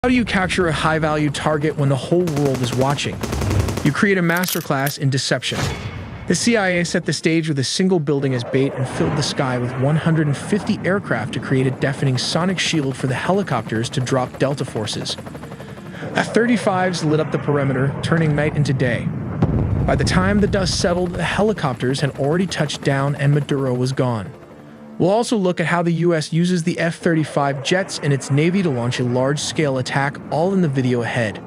How do you capture a high-value target when the whole world is watching? You create a masterclass in deception. The CIA set the stage with a single building as bait and filled the sky with 150 aircraft to create a deafening sonic shield for the helicopters to drop Delta forces. F-35s lit up the perimeter, turning night into day. By the time the dust settled, the helicopters had already touched down and Maduro was gone. We'll also look at how the US uses the F-35 jets and its Navy to launch a large-scale attack, all in the video ahead.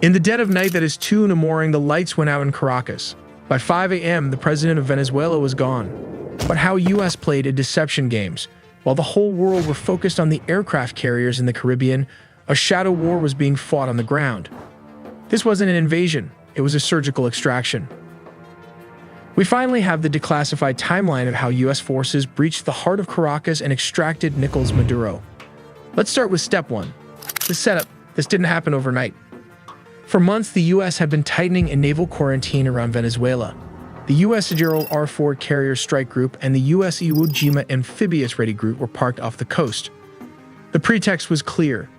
In the dead of night that is 2 in the morning, the lights went out in Caracas. By 5 a.m., the president of Venezuela was gone. But how US played a deception games. While the whole world were focused on the aircraft carriers in the Caribbean, a shadow war was being fought on the ground. This wasn't an invasion, it was a surgical extraction. We finally have the declassified timeline of how US forces breached the heart of Caracas and extracted Nicolas Maduro. Let's start with step 1. The setup. This didn't happen overnight. For months, the US had been tightening a naval quarantine around Venezuela. The US Gerald R. Ford Carrier Strike Group and the US Iwo Jima Amphibious Ready Group were parked off the coast. The pretext was clear.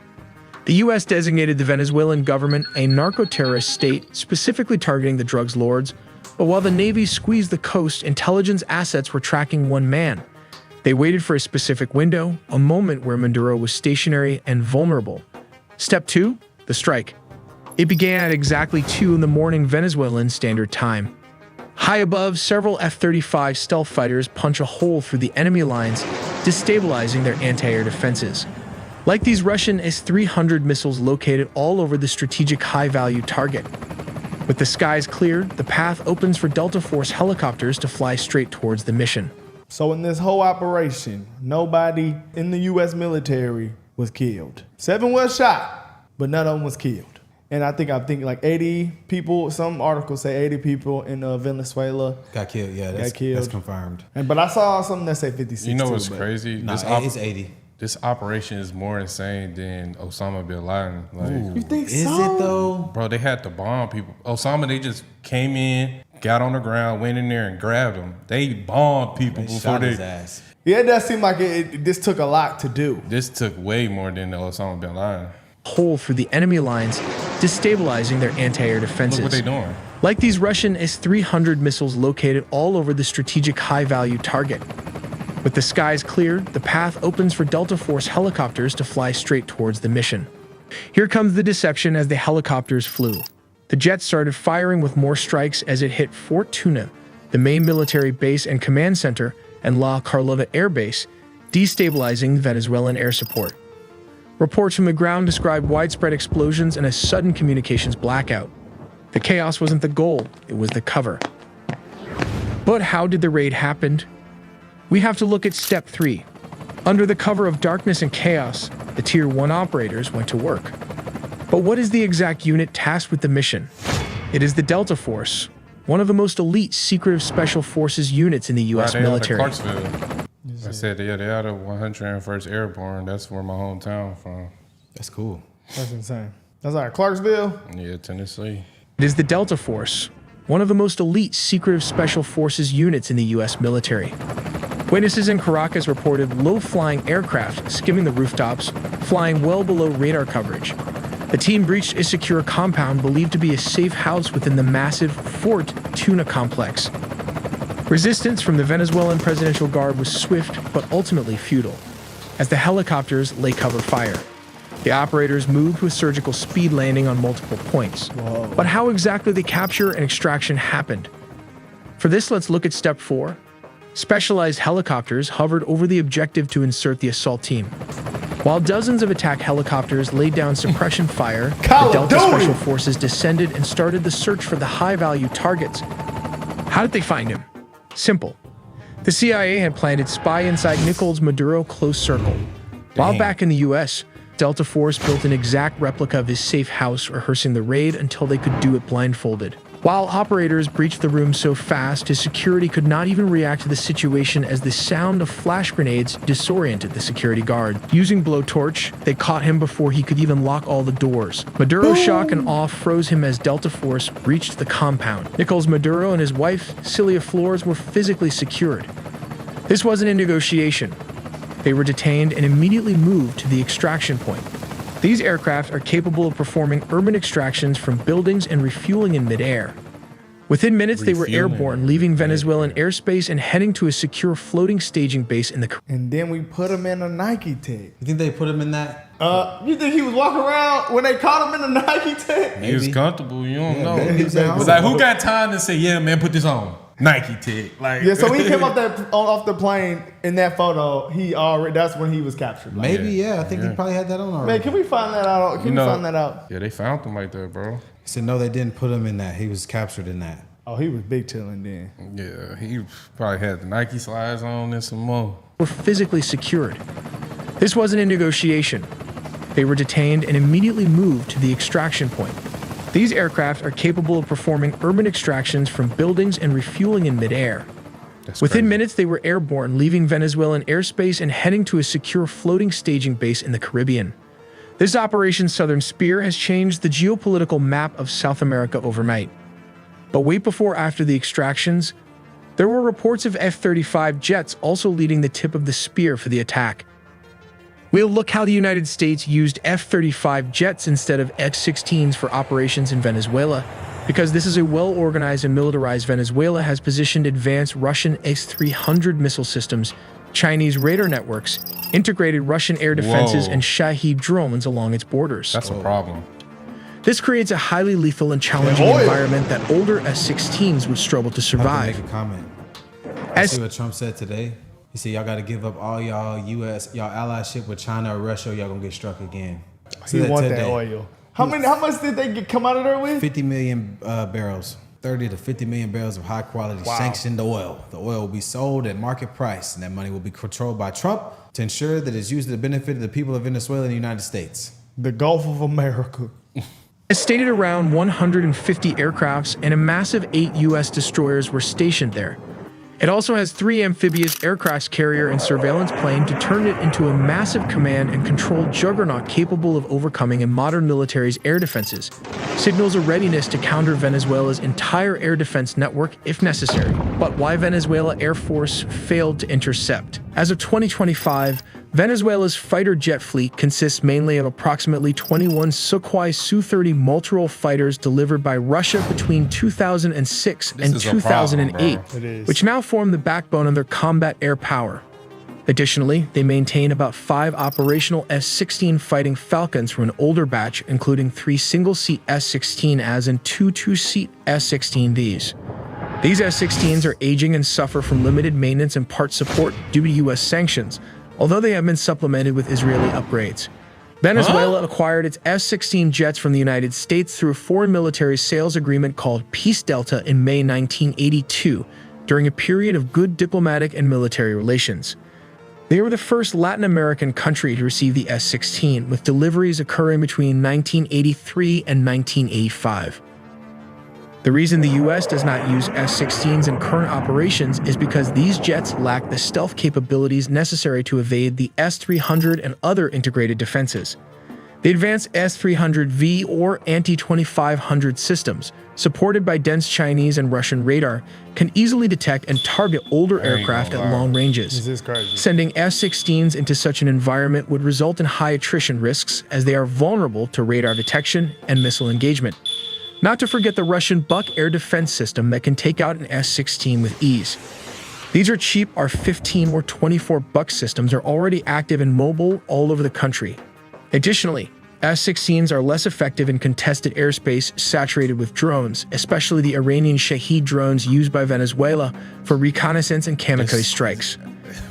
The US designated the Venezuelan government a narco-terrorist state, specifically targeting the drugs lords. But while the Navy squeezed the coast, intelligence assets were tracking one man. They waited for a specific window, a moment where Maduro was stationary and vulnerable. Step 2. The strike. It began at exactly 2 in the morning Venezuelan Standard Time. High above, several F-35 stealth fighters punch a hole through the enemy lines, destabilizing their anti-air defenses. Like these Russian S-300 missiles located all over the strategic high-value target. With the skies cleared, the path opens for Delta Force helicopters to fly straight towards the mission. So in this whole operation, nobody in the U.S. military was killed. 7 was shot, but none of them was killed. And I think like 80 people, some articles say 80 people in Venezuela got killed. Yeah, that's confirmed. But I saw something that said 56 You know what's too, crazy? Nah, it's 80. This operation is more insane than Osama bin Laden. Like, you think is so? it though? bro, they had to bomb people. Osama, they just came in, got on the ground, went in there and grabbed them. They bombed people They before shot they. his ass. Yeah, it does seem like this took a lot to do. This took way more than the Osama bin Laden. Hole through the enemy lines, destabilizing their anti-air defenses. Look what they doing. Like these Russian S-300 missiles located all over the strategic high-value target. With the skies cleared, the path opens for Delta Force helicopters to fly straight towards the mission. Here comes the deception as the helicopters flew. The jets started firing with more strikes as it hit Fort Tuna, the main military base and command center, and La Carlota Air Base, destabilizing Venezuelan air support. Reports from the ground described widespread explosions and a sudden communications blackout. The chaos wasn't the goal, it was the cover. But how did the raid happen? We have to look at step 3. Under the cover of darkness and chaos, the Tier 1 operators went to work. But what is the exact unit tasked with the mission? It is the Delta Force, one of the most elite secretive special forces units in the U.S. military. I said, yeah, they are the 101st Airborne. That's where my hometown from. That's cool. That's insane. That's like Clarksville? Yeah, Tennessee. It is the Delta Force, one of the most elite secretive special forces units in the U.S. military. Witnesses in Caracas reported low-flying aircraft skimming the rooftops, flying well below radar coverage. The team breached a secure compound believed to be a safe house within the massive Fort Tuna complex. Resistance from the Venezuelan Presidential Guard was swift but ultimately futile, as the helicopters lay cover fire. The operators moved with surgical speed, landing on multiple points. Whoa. But how exactly the capture and extraction happened? For this, let's look at step 4. Specialized helicopters hovered over the objective to insert the assault team. While dozens of attack helicopters laid down suppression fire, the Delta Special Forces descended and started the search for the high-value targets. How did they find him? Simple. The CIA had planted spy inside Nicolas Maduro close circle. While back in the US, Delta Force built an exact replica of his safe house, rehearsing the raid until they could do it blindfolded. While operators breached the room so fast, his security could not even react to the situation as the sound of flash grenades disoriented the security guard. Using blowtorch, they caught him before he could even lock all the doors. Maduro's shock and awe froze him as Delta Force breached the compound. Nicolas Maduro and his wife, Celia Flores, were physically secured. This wasn't a negotiation. They were detained and immediately moved to the extraction point. These aircraft are capable of performing urban extractions from buildings and refueling in midair. Within minutes, they were airborne, leaving Venezuelan airspace and heading to a secure floating staging base in the Caribbean. And then we put him in a Nike tech. You think they put him in that? You think he was walking around when they caught him in a Nike tech? He was comfortable. You don't know. maybe. But like, who got time to say, yeah, man, put this on? Nike tech. Like, Yeah, so he came off the plane in that photo. That's when he was captured. Like, Maybe, yeah. I think he probably had that on already. man, can we find that out? Can we find that out? Yeah, they found him like that, bro. He said, no, they didn't put him in that. He was captured in that. Oh, he was big chilling then. Yeah, he probably had the Nike slides on and some more. Were physically secured. This wasn't a negotiation. They were detained and immediately moved to the extraction point. These aircraft are capable of performing urban extractions from buildings and refueling in midair. Within minutes, they were airborne, leaving Venezuelan airspace and heading to a secure floating staging base in the Caribbean. This Operation Southern Spear has changed the geopolitical map of South America overnight. But wait, before after the extractions, there were reports of F-35 jets also leading the tip of the spear for the attack. We'll look how the United States used F-35 jets instead of X-16s for operations in Venezuela, because this is a well-organized and militarized Venezuela has positioned advanced Russian S-300 missile systems, Chinese radar networks, integrated Russian air defenses, and Shahed drones along its borders. That's a problem. This creates a highly lethal and challenging environment that older S-16s would struggle to survive. I can make a comment. See what Trump said today? He said, y'all got to give up all y'all allyship with China or Russia, or y'all going to get struck again. He want that oil. How much did they come out of there with? 50 million barrels. 30 to 50 million barrels of high quality sanctioned oil. The oil will be sold at market price, and that money will be controlled by Trump to ensure that it's used to the benefit of the people of Venezuela and the United States. The Gulf of America. As stated, around 150 aircrafts and a massive 8 U.S. destroyers were stationed there. It also has 3 amphibious aircraft carrier and surveillance plane to turn it into a massive command and control juggernaut capable of overcoming a modern military's air defenses. Signals a readiness to counter Venezuela's entire air defense network if necessary. But why Venezuela Air Force failed to intercept? As of 2025, Venezuela's fighter jet fleet consists mainly of approximately 21 Sukhoi Su-30 multirole fighters delivered by Russia between 2006 and 2008, which now form the backbone of their combat air power. Additionally, they maintain about 5 operational S-16 Fighting Falcons from an older batch, including 3 single-seat S-16As and 2 two-seat S-16Vs. These S-16s are aging and suffer from limited maintenance and part support due to U.S. sanctions, although they have been supplemented with Israeli upgrades. Venezuela acquired its S-16 jets from the United States through a foreign military sales agreement called Peace Delta in May 1982, during a period of good diplomatic and military relations. They were the first Latin American country to receive the S-16, with deliveries occurring between 1983 and 1985. The reason the U.S. does not use S-16s in current operations is because these jets lack the stealth capabilities necessary to evade the S-300 and other integrated defenses. The advanced S-300V or anti-2500 systems, supported by dense Chinese and Russian radar, can easily detect and target older aircraft at long ranges. This is crazy. Sending S-16s into such an environment would result in high attrition risks, as they are vulnerable to radar detection and missile engagement. Not to forget the Russian Buk air defense system that can take out an S-16 with ease. These are cheap R-15 or 24 Buk systems are already active and mobile all over the country. Additionally, S-16s are less effective in contested airspace saturated with drones, especially the Iranian Shahed drones used by Venezuela for reconnaissance and kamikaze strikes.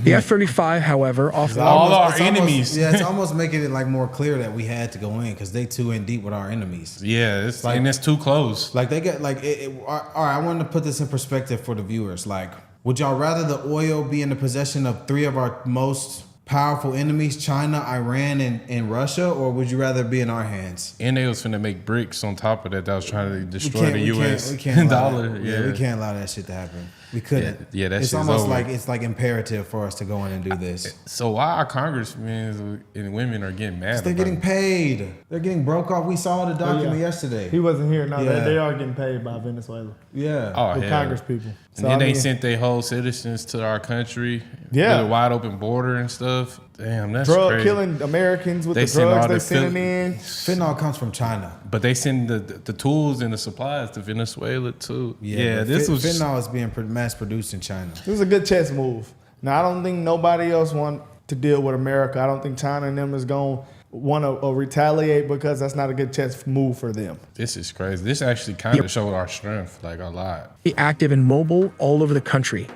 The F-35, however, offers all our enemies. It's almost making it like more clear that we had to go in because they too in deep with our enemies. Yeah, it's like, and it's too close. Like they get like all right, I wanted to put this in perspective for the viewers. Like, would y'all rather the oil be in the possession of 3 of our most powerful enemies, China, Iran, and Russia, or would you rather be in our hands? And they was finna make bricks on top of that was trying to destroy the U.S. dollar. Yeah, we can't allow that shit to happen. We couldn't. Yeah, that it's shit's almost over. like it's like imperative for us to go in and do this. So why our congressmen and women are getting mad? They're getting paid. They're getting broke off. We saw the document yesterday. He wasn't here. No, they are getting paid by Venezuela. Yeah. The Congress people. And then they sent their whole citizens to our country. Yeah. With a wide open border and stuff. stuff. Damn, that's Drug crazy. killing Americans with They the send all drugs the they sending in. Fentanyl comes from China. But they send the tools and the supplies to Venezuela too. Yeah, but this was fentanyl is being mass produced in China. It was a good chess move. Now, I don't think nobody else want to deal with America. I don't think China and them is going to want to retaliate because that's not a good chess move for them. This is crazy. This actually kind of showed our strength, like a lot. Active and mobile all over the country.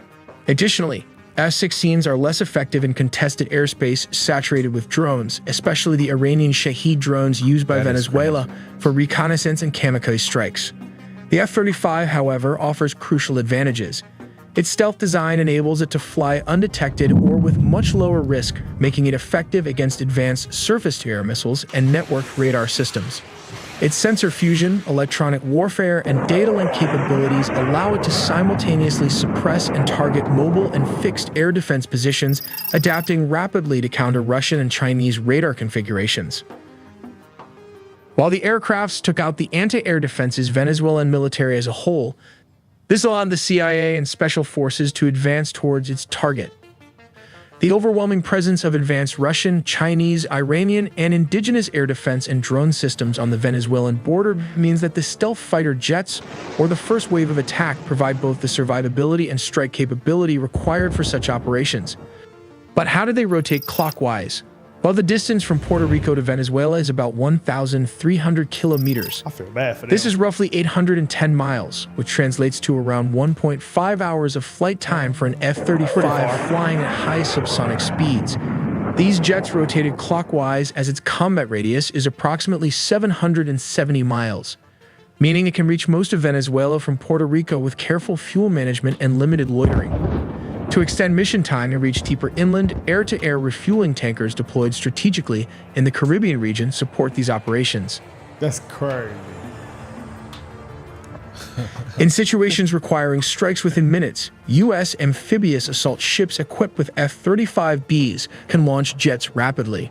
Additionally, F-16s are less effective in contested airspace saturated with drones, especially the Iranian Shahed drones used by Venezuela for reconnaissance and kamikaze strikes. The F-35, however, offers crucial advantages. Its stealth design enables it to fly undetected or with much lower risk, making it effective against advanced surface-to-air missiles and networked radar systems. Its sensor fusion, electronic warfare, and data link capabilities allow it to simultaneously suppress and target mobile and fixed air defense positions, adapting rapidly to counter Russian and Chinese radar configurations. While the aircrafts took out the anti-air defenses Venezuelan military as a whole, this allowed the CIA and special forces to advance towards its target. The overwhelming presence of advanced Russian, Chinese, Iranian, and indigenous air defense and drone systems on the Venezuelan border means that the stealth fighter jets, or the first wave of attack, provide both the survivability and strike capability required for such operations. But how do they rotate clockwise? Well, the distance from Puerto Rico to Venezuela is about 1,300 kilometers. I feel bad for them. This is roughly 810 miles, which translates to around 1.5 hours of flight time for an F-35 flying at high subsonic speeds. These jets rotated clockwise as its combat radius is approximately 770 miles, meaning it can reach most of Venezuela from Puerto Rico with careful fuel management and limited loitering. To extend mission time and reach deeper inland, air-to-air refueling tankers deployed strategically in the Caribbean region support these operations. That's crazy. In situations requiring strikes within minutes, U.S. amphibious assault ships equipped with F-35Bs can launch jets rapidly.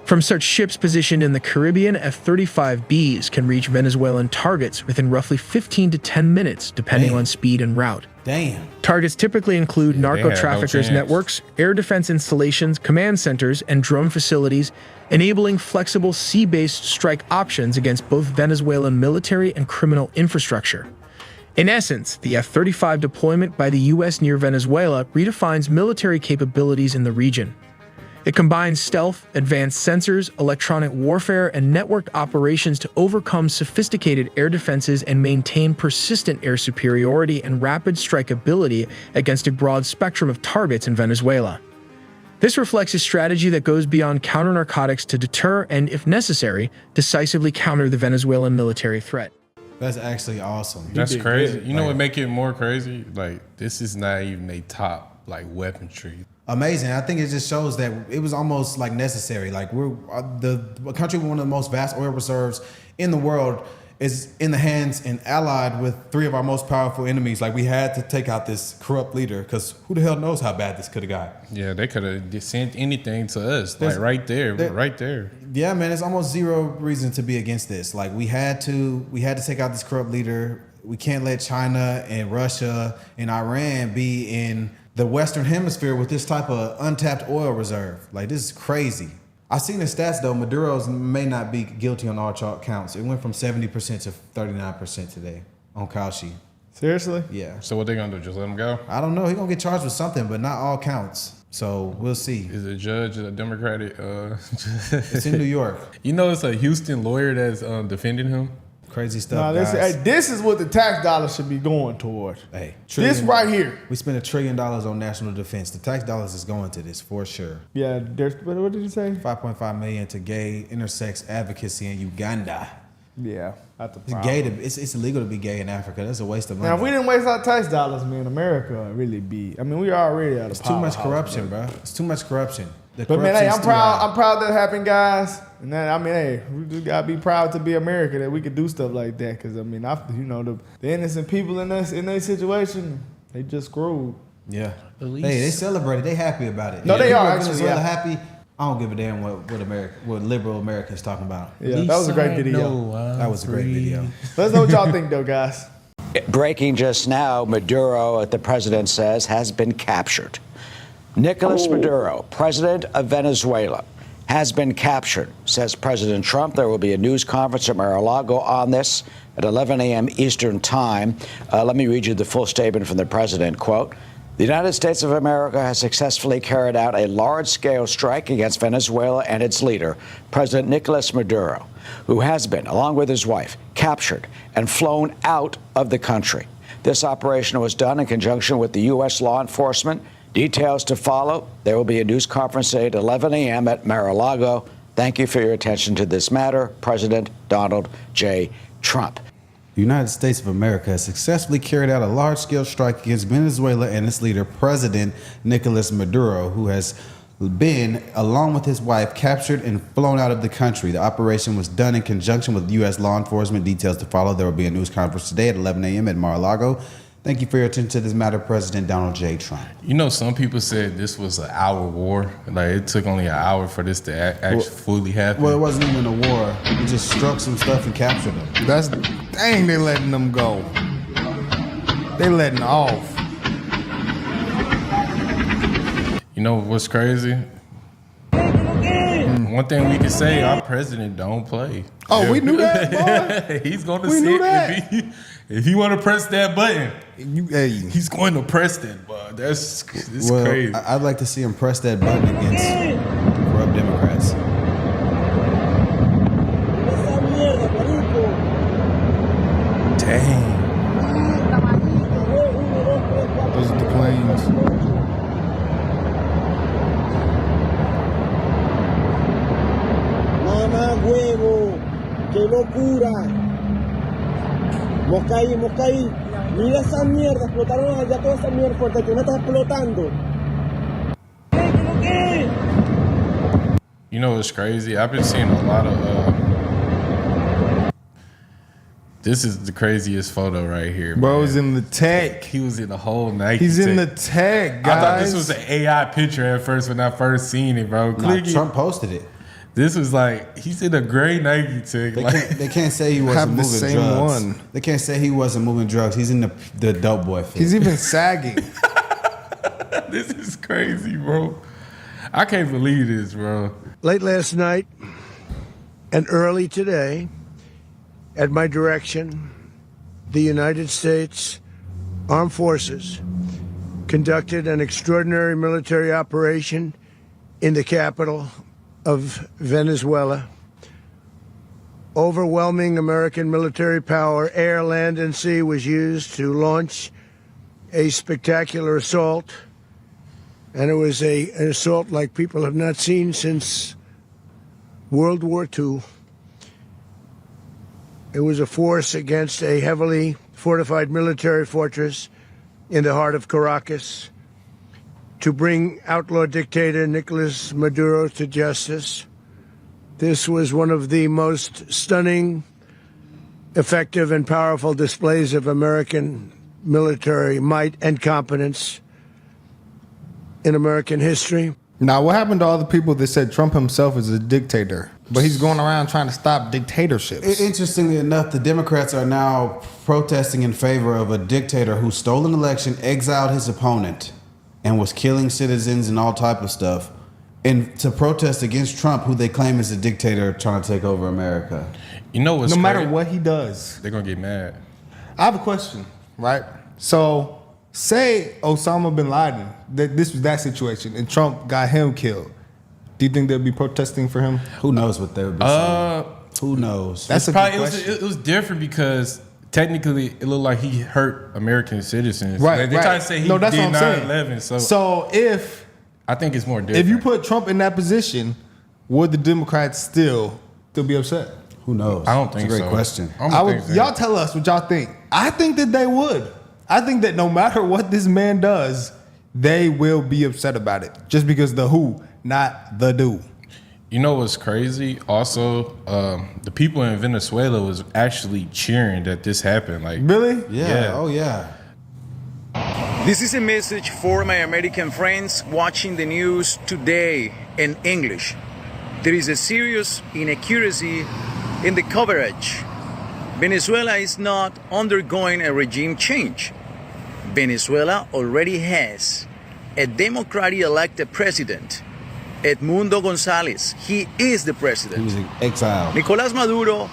From such ships positioned in the Caribbean, F-35Bs can reach Venezuelan targets within roughly 15 to 10 minutes, depending on speed and route. Damn. Targets typically include narco-traffickers' chance. networks, air defense installations, command centers, and drone facilities, enabling flexible sea-based strike options against both Venezuelan military and criminal infrastructure. In essence, the F-35 deployment by the U.S. near Venezuela redefines military capabilities in the region. It combines stealth, advanced sensors, electronic warfare, and networked operations to overcome sophisticated air defenses and maintain persistent air superiority and rapid strikeability against a broad spectrum of targets in Venezuela. This reflects a strategy that goes beyond counter-narcotics to deter and, if necessary, decisively counter the Venezuelan military threat. That's actually awesome. That's crazy. You know what make it more crazy? Like, this is not even a top, like, weaponry. Amazing. I think it just shows that it was almost like necessary. Like we're the country with one of the most vast oil reserves in the world is in the hands and allied with three of our most powerful enemies. Like we had to take out this corrupt leader because who the hell knows how bad this could have got. Yeah, they could have sent anything to us. Like right there. Yeah, man, there's almost zero reason to be against this. Like we had to take out this corrupt leader. We can't let China and Russia and Iran be in the Western Hemisphere with this type of untapped oil reserve. Like, this is crazy. I seen the stats, though. Maduro's may not be guilty on all counts. It went from 70% to 39% today on Cauchy. Seriously? Yeah. So what they gonna do? Just let him go? I don't know. He gonna get charged with something, but not all counts. So we'll see. Is the judge a Democratic? It's in New York. You know, it's a Houston lawyer that's defending him. Crazy stuff, guys. This is what the tax dollars should be going toward. Hey, this right here. We spend $1 trillion on national defense. The tax dollars is going to this for sure. Yeah, what did you say? 5.5 million to gay intersex advocacy in Uganda. Yeah, that's it's gay. It's illegal to be gay in Africa. That's a waste of money. Now, if we didn't waste our tax dollars, man, America would really be. I mean, we are already out of It's too much corruption, bro. It's too much corruption. But man, hey, I'm proud that happened, guys. And then, I mean, hey, we just gotta be proud to be America that we could do stuff like that. Cause I mean, the innocent people in their situation, they just screwed. Yeah. Hey, they celebrated. They happy about it. No, they are actually Venezuela happy. I don't give a damn what liberal Americans talking about. Yeah, that was a great video. That was a great video. Let us know what y'all think, though, guys. Breaking just now, Maduro, the president says, has been captured. Nicolas Maduro, president of Venezuela, has been captured, says President Trump. There will be a news conference at Mar-a-Lago on this at 11 a.m. Eastern time. Let me read you the full statement from the president. Quote, the United States of America has successfully carried out a large-scale strike against Venezuela and its leader, President Nicolas Maduro, who has been, along with his wife, captured and flown out of the country. This operation was done in conjunction with the U.S. law enforcement. Details to follow. There will be a news conference today at 11 a.m. at Mar-a-Lago. Thank you for your attention to this matter. President Donald J. Trump. The United States of America has successfully carried out a large-scale strike against Venezuela and its leader, President Nicolas Maduro, who has been, along with his wife, captured and flown out of the country. The operation was done in conjunction with U.S. law enforcement. Details to follow. There will be a news conference today at 11 a.m. at Mar-a-Lago. Thank you for your attention to this matter, President Donald J. Trump. You know, some people said this was an hour war. Like, it took only an hour for this to actually fully happen. Well, it wasn't even a war. He just struck some stuff and captured them. Dang, they letting them go. They letting off. You know what's crazy? One thing we can say, our president don't play. Oh, we knew that, boy. He's going to We knew sit that. if he want to press that button. Hey. He's going to press that button. It's crazy. I'd like to see him press that button against corrupt Democrats. Dang. Those are the planes. Mamá huevo, qué locura. Moscaí. Mira esa mierda, explotaron allá toda esa mierda, porque tú no estás explotando. You know what's crazy? I've been seeing a lot of. This is the craziest photo right here. Bro man. was in the tech. He was in the whole Nike. He's in the tech. tech, guys. I thought this was an AI picture at first when I first seen it, bro. Nah, Trump posted it. This was like, he's in a gray Nike tech. They can't say he wasn't Have the moving same drugs. one. They can't say he wasn't moving drugs. He's in the dope boy fit. He's even sagging. This is crazy, bro. I can't believe this, bro. Late last night and early today, at my direction, the United States Armed Forces conducted an extraordinary military operation in the capital of Venezuela. Overwhelming American military power, air, land, and sea, was used to launch a spectacular assault. And it was an assault like people have not seen since World War II. It was a force against a heavily fortified military fortress in the heart of Caracas to bring outlaw dictator Nicolas Maduro to justice. This was one of the most stunning, effective, and powerful displays of American military might and competence in American history. Now, what happened to all the people that said Trump himself is a dictator, but he's going around trying to stop dictatorships? Interestingly enough, the Democrats are now protesting in favor of a dictator who stole an election, exiled his opponent, and was killing citizens and all type of stuff, and to protest against Trump, who they claim is a dictator trying to take over America. You know what's No matter crazy? what he does. They're going to get mad. I have a question, right? So, say Osama bin Laden, that this was that situation, and Trump got him killed. Do you think they'll be protesting for him? Who knows what they would be saying? Who knows? That's a Probably, good question. it was different because technically it looked like he hurt American citizens. Right, They try to say he did that's what I'm saying. 9/11. So if I think it's more different. if you put Trump in that position, would the Democrats still be upset? Who knows? I don't think It's a great so. question. I don't think so. Y'all tell us what y'all think. I think that they would. I think that no matter what this man does, they will be upset about it. Just because the who, not the do. You know what's crazy? Also, the people in Venezuela was actually cheering that this happened. Like, Really? Yeah. Oh, yeah. This is a message for my American friends watching the news today in English. There is a serious inaccuracy in the coverage. Venezuela is not undergoing a regime change. Venezuela already has a democratically elected president, Edmundo Gonzalez. He is the president. He was exiled. Nicolas Maduro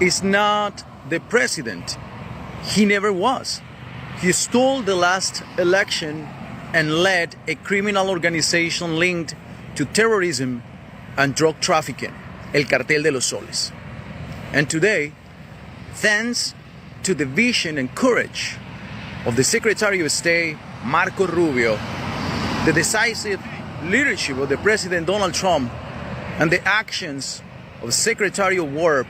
is not the president. He never was. He stole the last election and led a criminal organization linked to terrorism and drug trafficking, El Cartel de los Soles. And today, thanks to the vision and courage of the Secretary of State, Marco Rubio, the decisive leadership of the President Donald Trump, and the actions of Secretary of War,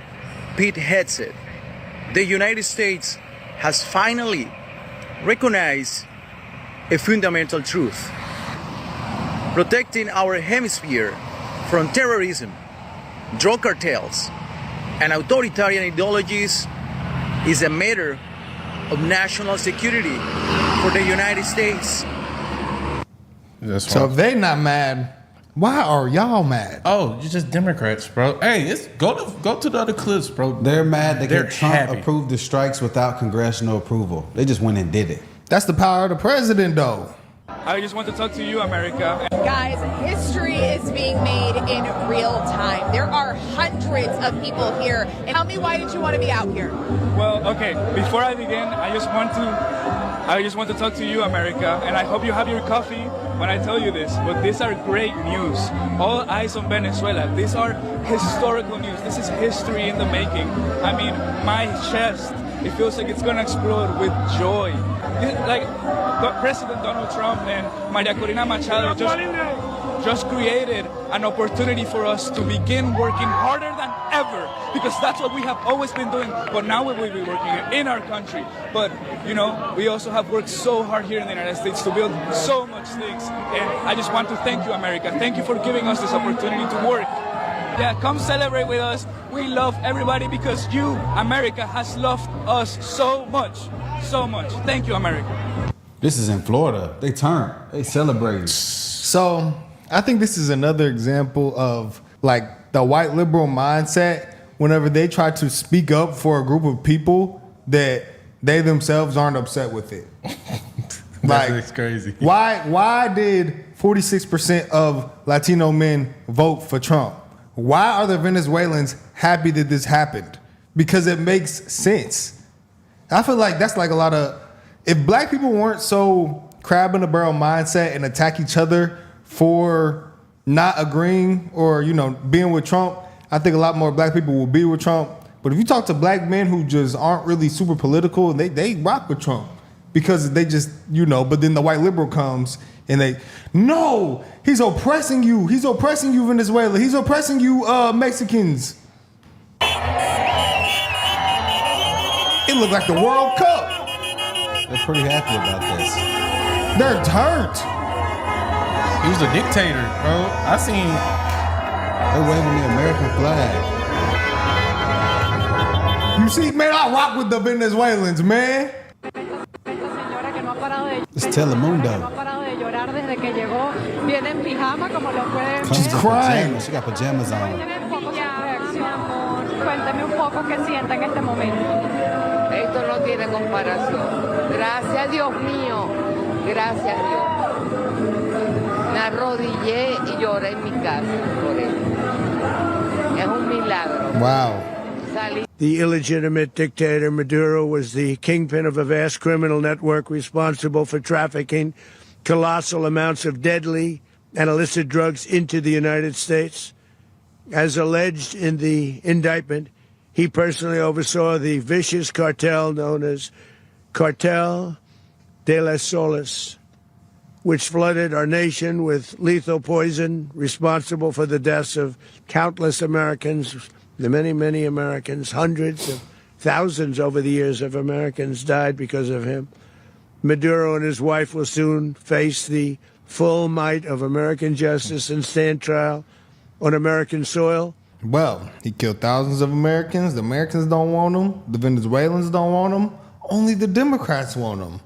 Pete Hegseth, the United States has finally recognized a fundamental truth. Protecting our hemisphere from terrorism, drug cartels, and authoritarian ideologies is a matter of national security for the United States. That's So why. if they not mad, why are y'all mad? Oh, you're just Democrats, bro. Hey, it's go to the other clips, bro. They're mad They're because Trump happy. approved the strikes without congressional approval. They just went and did it. That's the power of the president, though. I just want to talk to you, America. Guys, history is being made in real time. There are hundreds of people here. And tell me, why did you want to be out here? Well, okay, before I begin, I just want to talk to you, America, and I hope you have your coffee when I tell you this, but these are great news. All eyes on Venezuela. These are historical news. This is history in the making. I mean, my chest, it feels like it's gonna explode with joy. Like, President Donald Trump and Maria Corina Machado just created an opportunity for us to begin working harder than ever, because that's what we have always been doing, but now we will be working in our country. But, you know, we also have worked so hard here in the United States to build so much things, and I just want to thank you, America. Thank you for giving us this opportunity to work. Yeah, come celebrate with us. We love everybody because you, America, has loved us so much. So much. Thank you, America. This is in Florida. They turned. They celebrated. So I think this is another example of like the white liberal mindset whenever they try to speak up for a group of people that they themselves aren't upset with it. That's crazy. Why did 46% of Latino men vote for Trump? Why are the Venezuelans happy that this happened? Because it makes sense. I feel like that's like a lot of, if black people weren't so crab in the barrel mindset and attack each other for not agreeing or, you know, being with Trump, I think a lot more black people will be with Trump. But if you talk to black men who just aren't really super political, they rock with Trump because they just, you know, but then the white liberal comes and they, no, he's oppressing you. He's oppressing you, Venezuela. He's oppressing you, Mexicans. It looked like the World Cup. They're pretty happy about this. They're turned. He was a dictator, bro. I seen. They're waving the American flag. You see, man, I rock with the Venezuelans, man. It's Telemundo. She's crying. She got pajamas on. Cuénteme un poco qué siente en este momento. Esto no tiene comparación. Gracias, Dios mío. Gracias, Dios. Me arrodillé y lloré en mi casa por él. Es un milagro. Wow. The illegitimate dictator Maduro was the kingpin of a vast criminal network responsible for trafficking colossal amounts of deadly and illicit drugs into the United States. As alleged in the indictment, he personally oversaw the vicious cartel known as Cartel de los Soles, which flooded our nation with lethal poison, responsible for the deaths of countless Americans, the many, many Americans, hundreds of thousands over the years of Americans died because of him. Maduro and his wife will soon face the full might of American justice and stand trial on American soil. Well, he killed thousands of Americans. The Americans don't want him. The Venezuelans don't want him. Only the Democrats want him.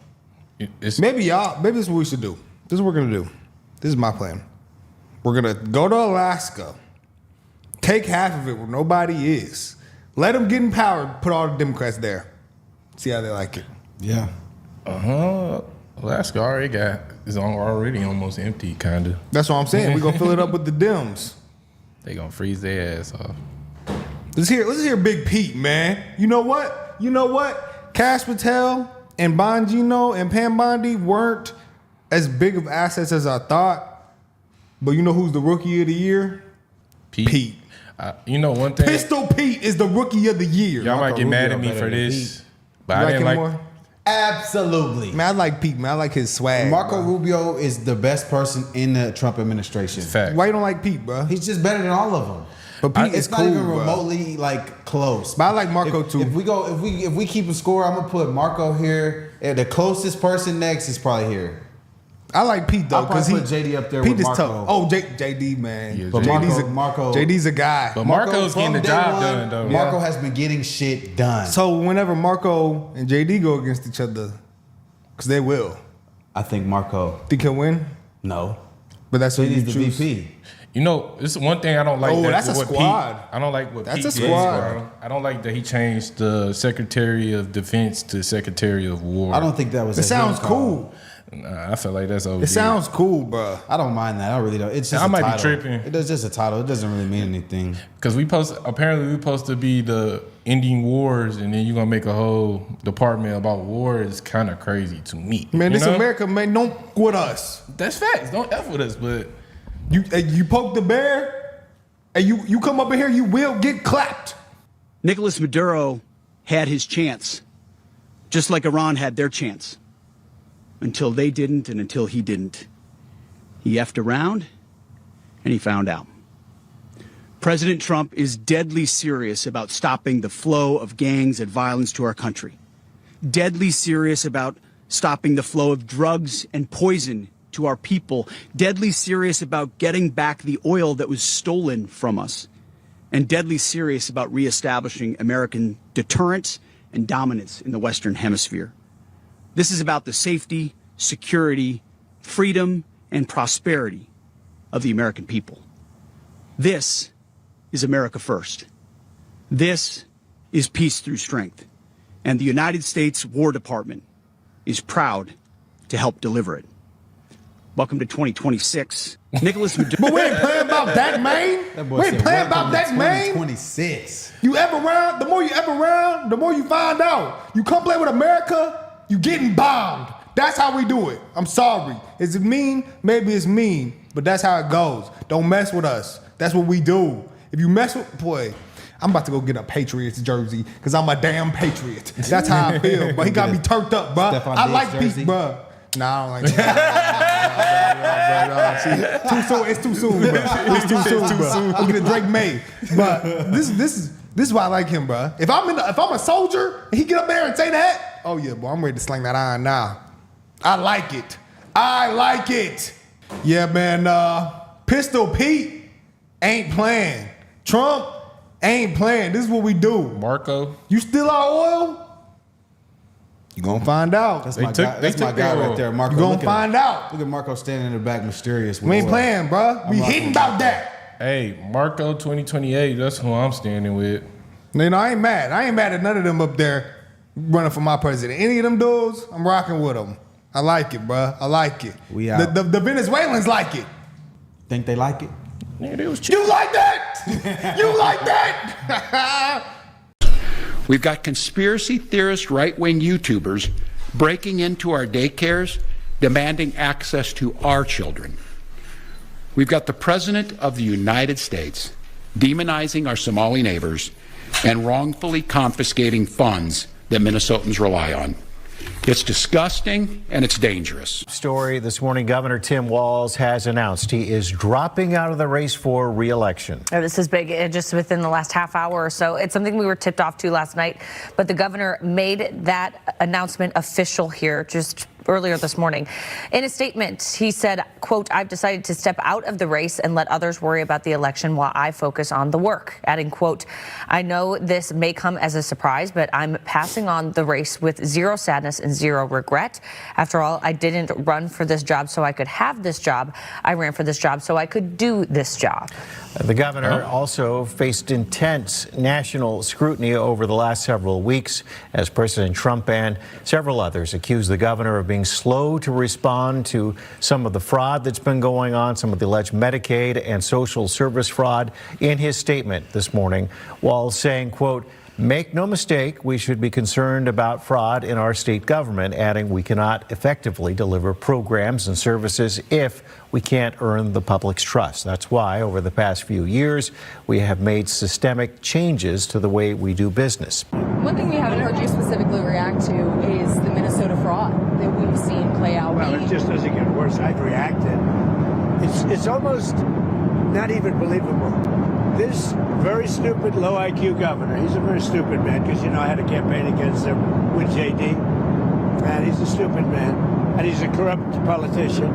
Maybe this is what we should do. This is what we're going to do. This is my plan. We're going to go to Alaska, take half of it where nobody is, let them get in power, put all the Democrats there. See how they like it. Yeah. Alaska already already almost empty, kind of. That's what I'm saying. We're going to fill it up with the Dems. They gonna freeze their ass off. Let's hear Big Pete, man. You know what? Cash Patel and Bongino and Pam Bondi weren't as big of assets as I thought. But you know who's the rookie of the year? Pete. You know one thing? Pistol Pete is the rookie of the year. Y'all might get mad at me for this, but I didn't like more? Absolutely. Man, I like Pete, man. I like his swag. Marco bro. Rubio is the best person in the Trump administration. Fact. Why you don't like Pete, bro? He's just better than all of them. But Pete is it's cool, not even bro. remotely like close. But I like Marco too. If we keep a score, I'm gonna put Marco here. And the closest person next is probably here. I like Pete though, because he put JD up there Pete with is Marco. tough. Oh, JD, man. Yeah, But JD's a guy. But Marco's getting the from day job one, done, though. Marco has been getting shit done. So whenever Marco and JD go against each other, because they will. I think Marco. Think he'll win? No. But that's who you JD's the choose. VP. You know, it's one thing I don't like. Oh, that, that's a what squad. Pete, I don't like what That's Pete a did, squad. bro. I don't like that he changed the Secretary of Defense to Secretary of War. I don't think that was. It sounds cool. Nah, I feel like that's OD. It sounds cool, bro. I don't mind that. I really don't. It's just I a might be title. tripping. It's just a title. It doesn't really mean anything. Because apparently we're supposed to be the ending wars, and then you're going to make a whole department about war. Is kind of crazy to me. Man, this know? America, man, don't f with us. That's facts. Don't F with us, but... You poke the bear, and you come up in here, you will get clapped. Nicolas Maduro had his chance, just like Iran had their chance. Until they didn't and until he didn't. He effed around and he found out. President Trump is deadly serious about stopping the flow of gangs and violence to our country. Deadly serious about stopping the flow of drugs and poison to our people. Deadly serious about getting back the oil that was stolen from us. And deadly serious about reestablishing American deterrence and dominance in the Western Hemisphere. This is about the safety, security, freedom, and prosperity of the American people. This is America first. This is peace through strength. And the United States War Department is proud to help deliver it. Welcome to 2026. Nicolas Maduro. But we ain't playing about that, man. We ain't playing about that, man. 26. You ever around, the more you ever around, the more you find out. You come play with America, you getting bombed. That's how we do it. I'm sorry. Is it mean? Maybe it's mean, but that's how it goes. Don't mess with us. That's what we do. If you mess with, boy, I'm about to go get a Patriots jersey because I'm a damn Patriot. That's how I feel. But he got me turned up, bro. I like Pete, bro. Nah, I don't like that. Too soon. It's too soon, bro. It's too soon, bro. I'm getting Drake May. But this is why I like him, bro. If I'm a soldier and he get up there and say that, oh yeah, boy, I'm ready to sling that iron now. I like it. I like it. Yeah, man. Pistol Pete ain't playing. Trump ain't playing. This is what we do. Marco. You steal our oil? You gonna find out. That's my guy. That's my guy right there, Marco. You gonna find out. Look at Marco standing in the back, mysterious. We ain't playing, bro. We hitting about that. Hey, Marco 2028, that's who I'm standing with. You know, I ain't mad. I ain't mad at none of them up there running for my president. Any of them dudes, I'm rocking with them. I like it, bro. I like it. We out. The Venezuelans like it. Think they like it? Yeah, they was You like that? You like that? We've got conspiracy theorist right-wing YouTubers breaking into our daycares, demanding access to our children. We've got the President of the United States demonizing our Somali neighbors and wrongfully confiscating funds that Minnesotans rely on. It's disgusting and it's dangerous. Story this morning, Governor Tim Walz has announced he is dropping out of the race for re-election. This is big, just within the last half hour or so. It's something we were tipped off to last night, but the governor made that announcement official here just earlier this morning. In a statement, he said, quote, "I've decided to step out of the race and let others worry about the election while I focus on the work." Adding, quote, "I know this may come as a surprise, but I'm passing on the race with zero sadness and zero regret. After all, I didn't run for this job so I could have this job. I ran for this job so I could do this job." The governor also faced intense national scrutiny over the last several weeks as President Trump and several others accused the governor of being slow to respond to some of the fraud that's been going on, some of the alleged Medicaid and social service fraud. In his statement this morning, Walz saying, quote, "Make no mistake, we should be concerned about fraud in our state government," adding, "We cannot effectively deliver programs and services if we can't earn the public's trust. That's why, over the past few years, we have made systemic changes to the way we do business." One thing we haven't heard you specifically react to is the Minnesota fraud that we've seen play out. Well, it just doesn't get worse. I've reacted. It's almost not even believable. This very stupid, low IQ governor, he's a very stupid man, because, I had a campaign against him with JD, and he's a stupid man, and he's a corrupt politician,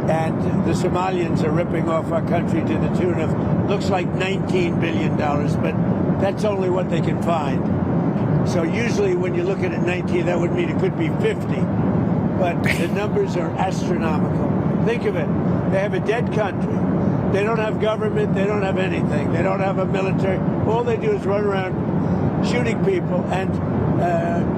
and the Somalians are ripping off our country to the tune of, looks like $19 billion, but that's only what they can find. So usually when you look at it 19, that would mean it could be 50, but the numbers are astronomical. Think of it, they have a dead country. They don't have government. They don't have anything. They don't have a military. All they do is run around shooting people and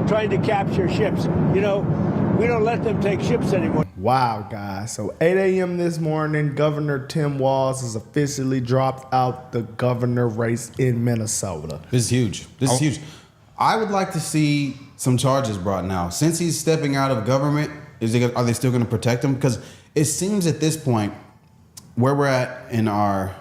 trying to capture ships. We don't let them take ships anymore. Wow, guys. So 8 a.m. this morning, Governor Tim Walz has officially dropped out the governor race in Minnesota. This is huge. This is huge. I would like to see some charges brought now. Since he's stepping out of government, are they still going to protect him? Because it seems at this point, where we're at in our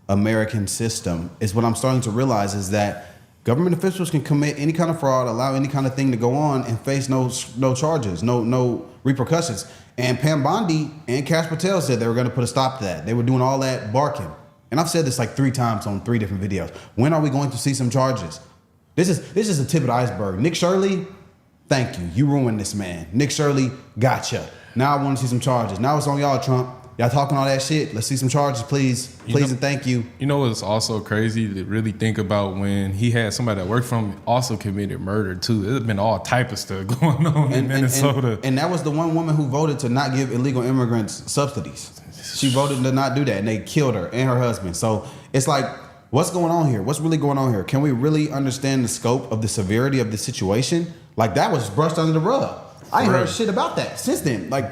American system is what I'm starting to realize is that government officials can commit any kind of fraud, allow any kind of thing to go on, and face no charges, no repercussions. And Pam Bondi and Kash Patel said they were going to put a stop to that. They were doing all that barking. And I've said this like 3 times on 3 different videos. When are we going to see some charges? This is the tip of the iceberg. Nick Shirley, thank you. You ruined this man. Nick Shirley, gotcha. Now I want to see some charges. Now it's on y'all, Trump. Y'all talking all that shit. Let's see some charges, please. Please and thank you. You know what's also crazy to really think about, when he had somebody that worked for him also committed murder too. There's been all type of stuff going on in Minnesota. And that was the one woman who voted to not give illegal immigrants subsidies. She voted to not do that, and they killed her and her husband. So it's like, what's going on here? What's really going on here? Can we really understand the scope of the severity of the situation? Like, that was brushed under the rug. I ain't heard shit about that since then. Like,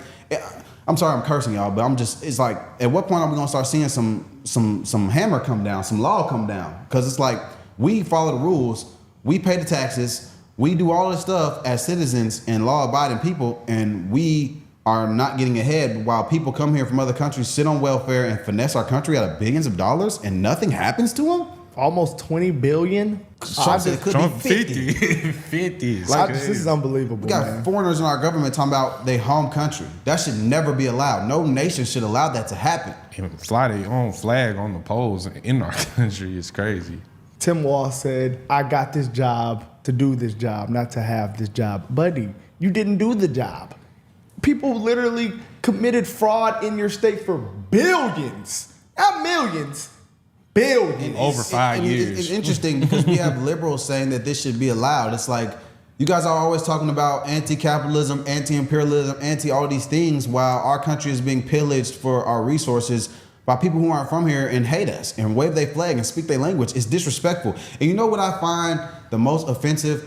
I'm sorry I'm cursing y'all, but it's like, at what point are we gonna start seeing some hammer come down, some law come down? Because it's like, we follow the rules, we pay the taxes, we do all this stuff as citizens and law-abiding people, and we are not getting ahead while people come here from other countries, sit on welfare, and finesse our country out of billions of dollars, and nothing happens to them? Almost 20 billion? Trump said it could Trump be 50. 50. This is unbelievable. We got foreigners in our government talking about their home country. That should never be allowed. No nation should allow that to happen. Even fly their own flag on the poles in our country is crazy. Tim Walz said, "I got this job to do this job, not to have this job." Buddy, you didn't do the job. People literally committed fraud in your state for billions, not millions. Billions. Over 5 years. It's interesting because we have liberals saying that this should be allowed. It's like, you guys are always talking about anti-capitalism, anti-imperialism, anti-all these things, while our country is being pillaged for our resources by people who aren't from here and hate us and wave their flag and speak their language. It's disrespectful. And you know what I find the most offensive?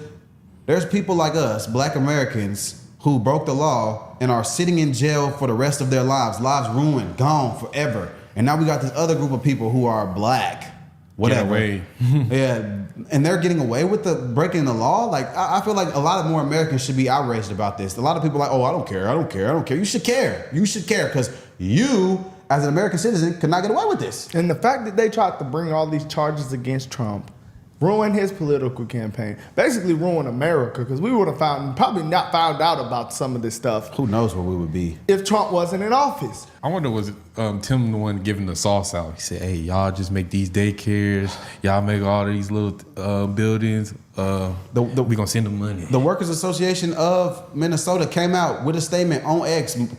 There's people like us, Black Americans, who broke the law and are sitting in jail for the rest of their lives ruined, gone forever. And now we got this other group of people who are black, whatever. Yeah, and they're getting away with the breaking the law. Like, I feel like a lot of more Americans should be outraged about this. A lot of people are like, oh, I don't care. You should care. You should care, because you, as an American citizen, could not get away with this. And the fact that they tried to bring all these charges against Trump, ruin his political campaign, basically ruin America, because we would have probably not found out about some of this stuff. Who knows where we would be if Trump wasn't in office. I wonder, was Tim the one giving the sauce out? He said, hey, y'all just make these daycares, y'all make all these little buildings, we gonna send them money. The Workers Association of Minnesota came out with a statement on X a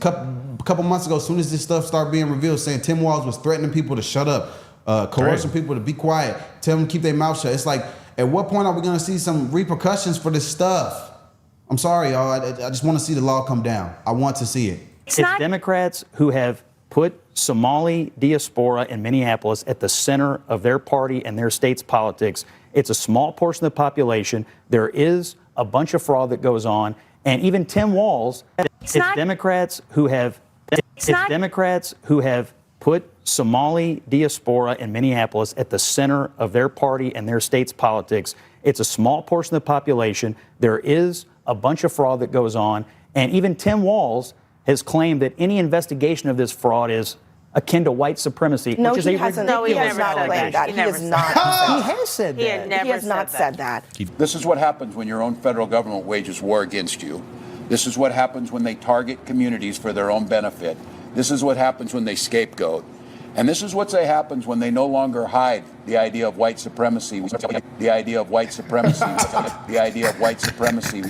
couple months ago, as soon as this stuff started being revealed, saying Tim Walz was threatening people to shut up, coercing people to be quiet, tell them to keep their mouth shut. It's like, at what point are we going to see some repercussions for this stuff? I'm sorry, y'all. I just want to see the law come down. I want to see it. It's Democrats who have put Somali diaspora in Minneapolis at the center of their party and their state's politics. It's a small portion of the population. There is a bunch of fraud that goes on. And even Tim Walz It's Democrats who have put Somali diaspora in Minneapolis at the center of their party and their state's politics. It's a small portion of the population. There is a bunch of fraud that goes on. And even Tim Walz has claimed that any investigation of this fraud is akin to white supremacy, No, which is he a hasn't. ridiculous He has not claimed that. He has not. He has said He that. has not said that. This is what happens when your own federal government wages war against you. This is what happens when they target communities for their own benefit. This is what happens when they scapegoat. And this is what happens when they no longer hide the idea of white supremacy, the idea of white supremacy, the idea of white supremacy,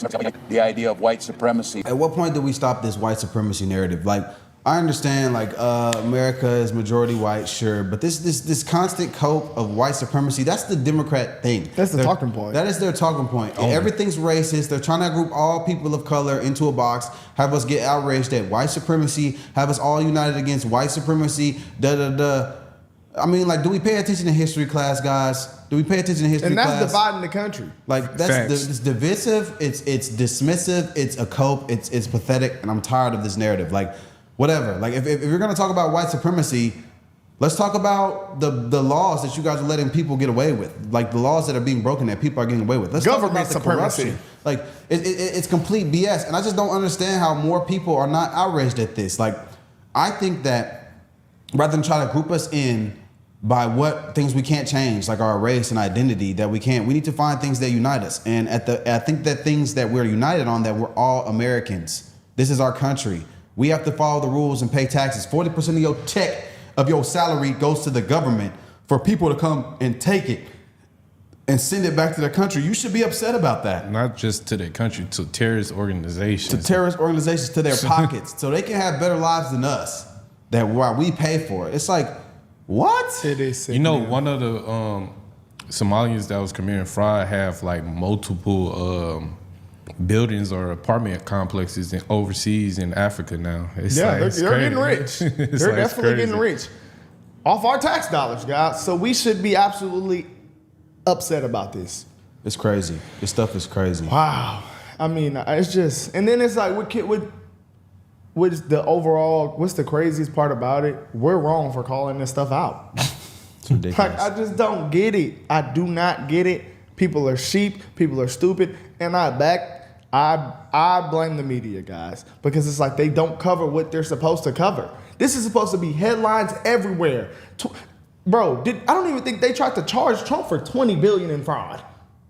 the idea of white supremacy. At what point do we stop this white supremacy narrative? Like, I understand, like, America is majority white, sure, but this constant cope of white supremacy, that's the Democrat thing. That's the talking point. That is their talking point. Everything's racist. They're trying to group all people of color into a box, have us get outraged at white supremacy, have us all united against white supremacy, da-da-da. I mean, like, do we pay attention to history class, guys? Do we pay attention to history class? And that's dividing the country. Like, it's divisive, it's dismissive, it's a cope, it's pathetic, and I'm tired of this narrative. Like, whatever. Like, if you're going to talk about white supremacy, let's talk about the laws that you guys are letting people get away with. Like, the laws that are being broken that people are getting away with. Let's Government talk about the supremacy. corruption. Like, it's complete BS. And I just don't understand how more people are not outraged at this. Like, I think that rather than try to group us in by what things we can't change, like our race and identity, that we need to find things that unite us. And I think that things that we're united on, that we're all Americans. This is our country. We have to follow the rules and pay taxes. 40% of your check, of your salary, goes to the government for people to come and take it and send it back to their country. You should be upset about that. Not just to their country, to terrorist organizations. To terrorist organizations, to their pockets, so they can have better lives than us. That while we pay for it, it's like, what? It is. You know, one of the Somalians that was committing fraud have like multiple buildings or apartment complexes overseas in Africa now. It's yeah, like, they're getting rich. They're definitely getting rich off our tax dollars, guys. So we should be absolutely upset about this. It's crazy. This stuff is crazy. Wow. I mean, it's just, and then it's like, what's the overall, what's the craziest part about it? We're wrong for calling this stuff out. It's ridiculous. Like, I just don't get it. I do not get it. People are sheep. People are stupid. And I blame the media, guys, because it's like they don't cover what they're supposed to cover. This is supposed to be headlines everywhere. Bro, I don't even think they tried to charge Trump for $20 billion in fraud.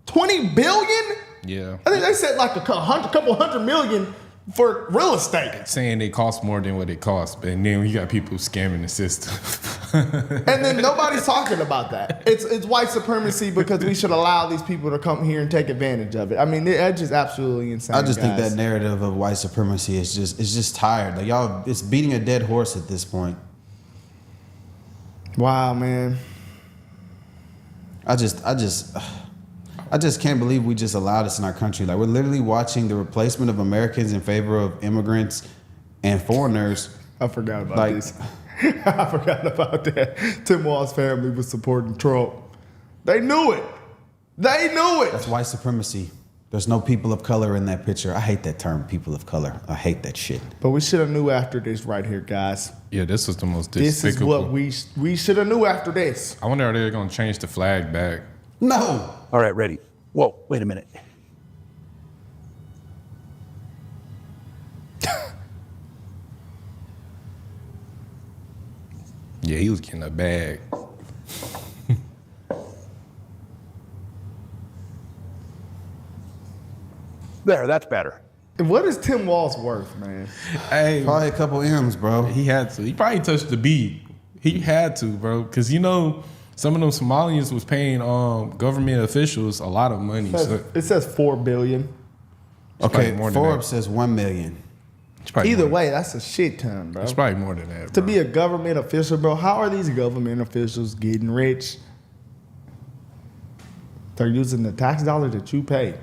$20 billion? Yeah. I think they said like a couple $100 million for real estate. Saying they cost more than what it costs, but then you got people scamming the system. And then nobody's talking about that. It's white supremacy because we should allow these people to come here and take advantage of it. I mean, that's just absolutely insane. I just think that narrative of white supremacy is just tired. Like, y'all, it's beating a dead horse at this point. Wow, man. I just can't believe we just allowed this in our country. Like, we're literally watching the replacement of Americans in favor of immigrants and foreigners. I forgot about this. I forgot about that. Tim Walz's family was supporting Trump. They knew it. They knew it. That's white supremacy. There's no people of color in that picture. I hate that term, people of color. I hate that shit. But we should have knew after this right here, guys. Yeah, this was the most despicable. This is what we should have knew after this. I wonder, are they going to change the flag back? No. All right, ready. Whoa, wait a minute. Yeah, he was getting a bag. There, that's better. What is Tim Walz worth, man? Hey, probably a couple M's, bro. He had to. He probably touched the B. He had to, bro, because you know some of them Somalians was paying government officials a lot of money. It says $4 billion. Okay, Forbes says $1 million. Either way, that's a shit ton, bro. It's probably more than that, bro. To be a government official, bro, how are these government officials getting rich? They're using the tax dollars that you pay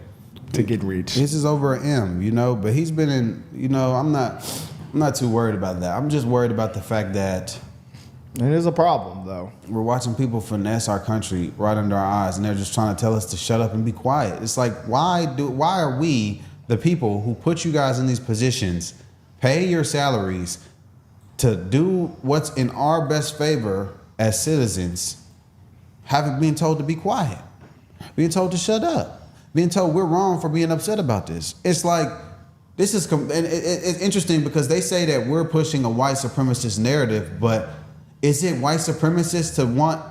to get rich. This is over an M, you know, but he's been in, you know, I'm not too worried about that. I'm just worried about the fact that it is a problem, though. We're watching people finesse our country right under our eyes, and they're just trying to tell us to shut up and be quiet. It's like, why are we, the people who put you guys in these positions, pay your salaries to do what's in our best favor as citizens, being told to be quiet, being told to shut up, being told we're wrong for being upset about this. It's like, this is, and it's interesting because they say that we're pushing a white supremacist narrative, but is it white supremacists to want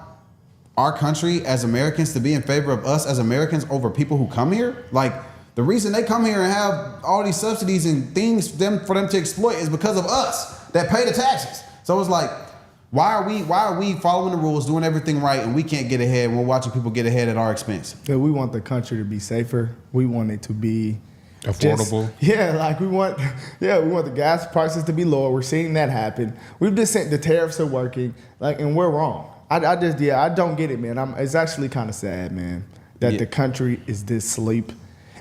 our country as Americans to be in favor of us as Americans over people who come here? Like, the reason they come here and have all these subsidies and things for them to exploit is because of us that pay the taxes. So it's like, why are we following the rules, doing everything right, and we can't get ahead? We're watching people get ahead at our expense. Yeah, we want the country to be safer. We want it to be affordable. We want the gas prices to be lower. We're seeing that happen. We've just seen the tariffs are working, and we're wrong. I don't get it, man. It's actually kind of sad, man, that the country is this sleep.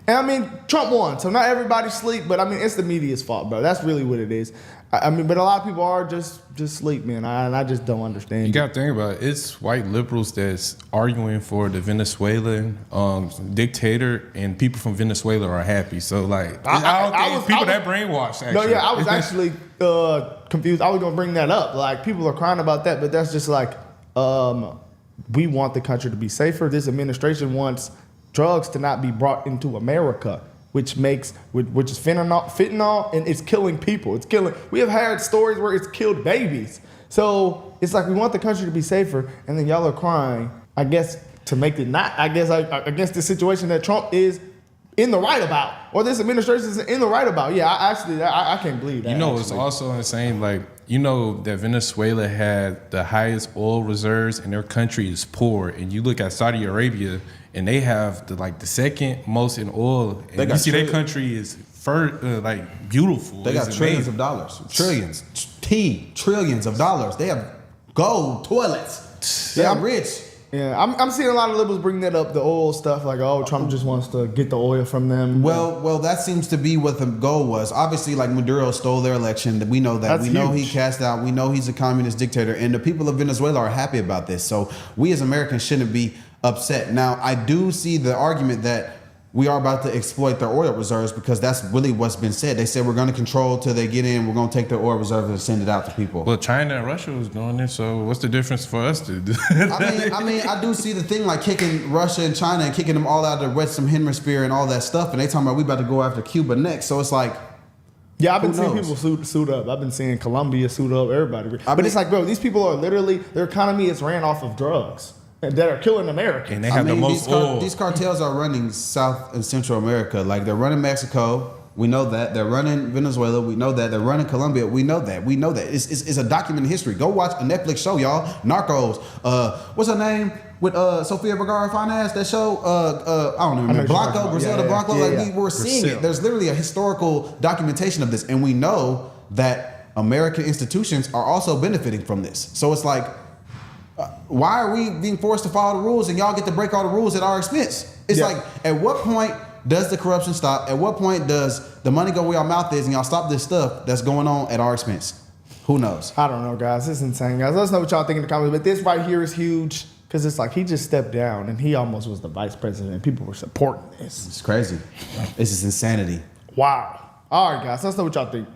And I mean, Trump won, so not everybody sleep, but I mean, it's the media's fault, bro. That's really what it is. I mean, but a lot of people are just sleep, man. And I just don't understand. You got to think about it. It's white liberals that's arguing for the Venezuelan dictator, and people from Venezuela are happy. So, like, I don't think people that brainwashed, actually. No, yeah, I was actually confused. I was going to bring that up. Like, people are crying about that, but that's just like, we want the country to be safer. This administration wants drugs to not be brought into America, which is fentanyl, and it's killing people. We have had stories where it's killed babies. So it's like, we want the country to be safer, and then y'all are crying, I guess, to make it not, I guess, against the situation that Trump is in the right about, or this administration is in the right about. Yeah, I can't believe that. You know, it's also insane, like, you know that Venezuela had the highest oil reserves and their country is poor. And you look at Saudi Arabia and they have the second most in oil. And you see their country is beautiful. They got trillions of dollars. Trillions of dollars. They have gold toilets. They're rich. Yeah, I'm seeing a lot of liberals bring that up, the oil stuff, like, oh, Trump just wants to get the oil from them. Well, that seems to be what the goal was. Obviously, like, Maduro stole their election. We know that. That's we know huge. he cast out. We know he's a communist dictator. And the people of Venezuela are happy about this. So we as Americans shouldn't be upset. Now, I do see the argument that we are about to exploit their oil reserves, because that's really what's been said. They said we're going to control till they get in. We're going to take their oil reserves and send it out to people. Well, China and Russia was doing it, so what's the difference for us to do? I mean, I do see the thing, like kicking Russia and China and kicking them all out of the Western Hemisphere and all that stuff, and they talking about we about to go after Cuba next. So it's like, yeah, I've been seeing people suit up. I've been seeing Colombia suit up, everybody. But it's like, bro, these people are literally, their economy is ran off of drugs that are killing America. And they have the most oil. These cartels are running South and Central America. Like, they're running Mexico. We know that. They're running Venezuela. We know that. They're running Colombia. We know that. It's a documented history. Go watch a Netflix show, y'all. Narcos. What's her name? With Sofia Vergara Finance, that show, I don't remember. Blanco, Griselda Blanco. We were seeing it. There's literally a historical documentation of this. And we know that American institutions are also benefiting from this. So it's like, why are we being forced to follow the rules and y'all get to break all the rules at our expense? It's like, at what point does the corruption stop? At what point does the money go where our mouth is and y'all stop this stuff that's going on at our expense? Who knows? I don't know, guys. It's insane, guys. Let us know what y'all think in the comments. But this right here is huge, because it's like, he just stepped down and he almost was the vice president and people were supporting this. It's crazy. This is insanity. Wow. All right, guys. Let us know what y'all think.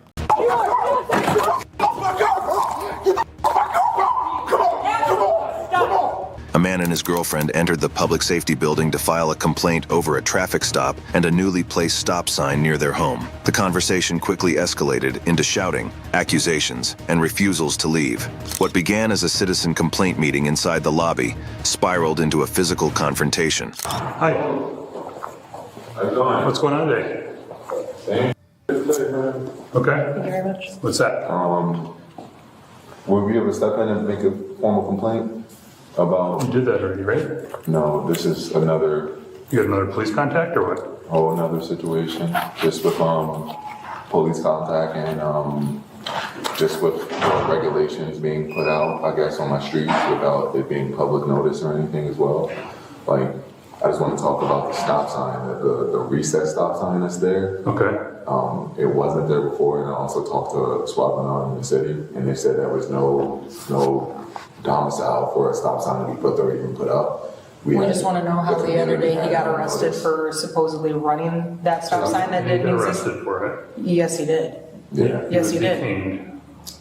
A man and his girlfriend entered the public safety building to file a complaint over a traffic stop and a newly placed stop sign near their home. The conversation quickly escalated into shouting, accusations, and refusals to leave. What began as a citizen complaint meeting inside the lobby spiraled into a physical confrontation. Hi. What's going on today? Okay. Thank you very much. What's that? Will we ever step in and make a formal complaint about? You did that already, right? No, this is another. You got another police contact or what? Oh, another situation. Just with police contact and just with regulations being put out, I guess, on my streets without it being public notice or anything as well. Like, I just want to talk about the stop sign, the reset stop sign that's there. Okay. It wasn't there before, and I also talked to SWAT in the city, and they said there was no domicile for a stop sign to be put there or even put up. We just want to know how the other day he got arrested for supposedly running that stop sign that didn't exist. Arrested for it? Yes, he did. Yeah. Yes, you did.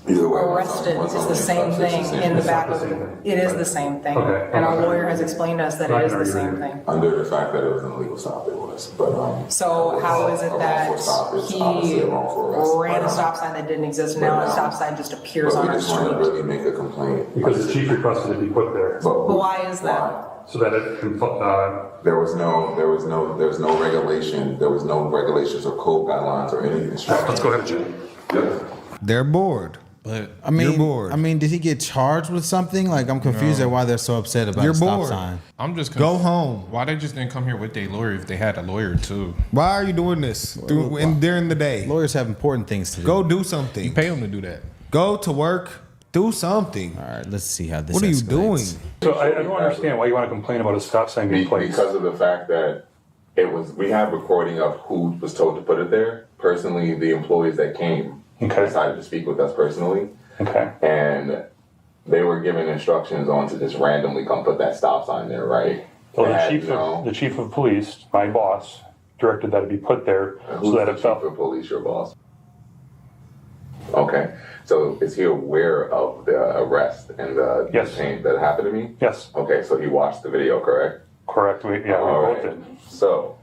Either way, Arrested is the same thing in the back of the. It is the same thing. Okay. And our lawyer has explained to us that it is the same thing. Under the fact that it was an illegal stop, it was. But So how is it that he ran a stop sign that didn't exist, and now a stop sign just appears on our we just want to street? really make a complaint. Because the chief requested it be put there. But why is that? So that it can, there was no regulation. There was no regulations or code guidelines or any instructions. Let's go ahead, Jim. Yep. They're bored. But I mean, You're bored. I mean, did he get charged with something? Like, I'm confused at why they're so upset about You're a stop bored. sign. I'm just Go home. Why they just didn't come here with their lawyer if they had a lawyer too? Why are you doing this during the day? Lawyers have important things to do. Go do something. You pay them to do that. Go to work. Do something. All right, let's see how this. What are you escalates. doing? So I don't understand why you want to complain about a stop sign being placed. Because of the fact that we have recording of who was told to put it there. Personally, the employees that came decided to speak with us personally. Okay. And they were given instructions on to just randomly come put that stop sign there, right? Well, And, the chief of police, my boss, directed that it be put there so that it felt. Who's the chief of police, your boss? Okay. So is he aware of the arrest and the change that happened to me? Yes. Okay, so he watched the video, correct? Correct. We both did. So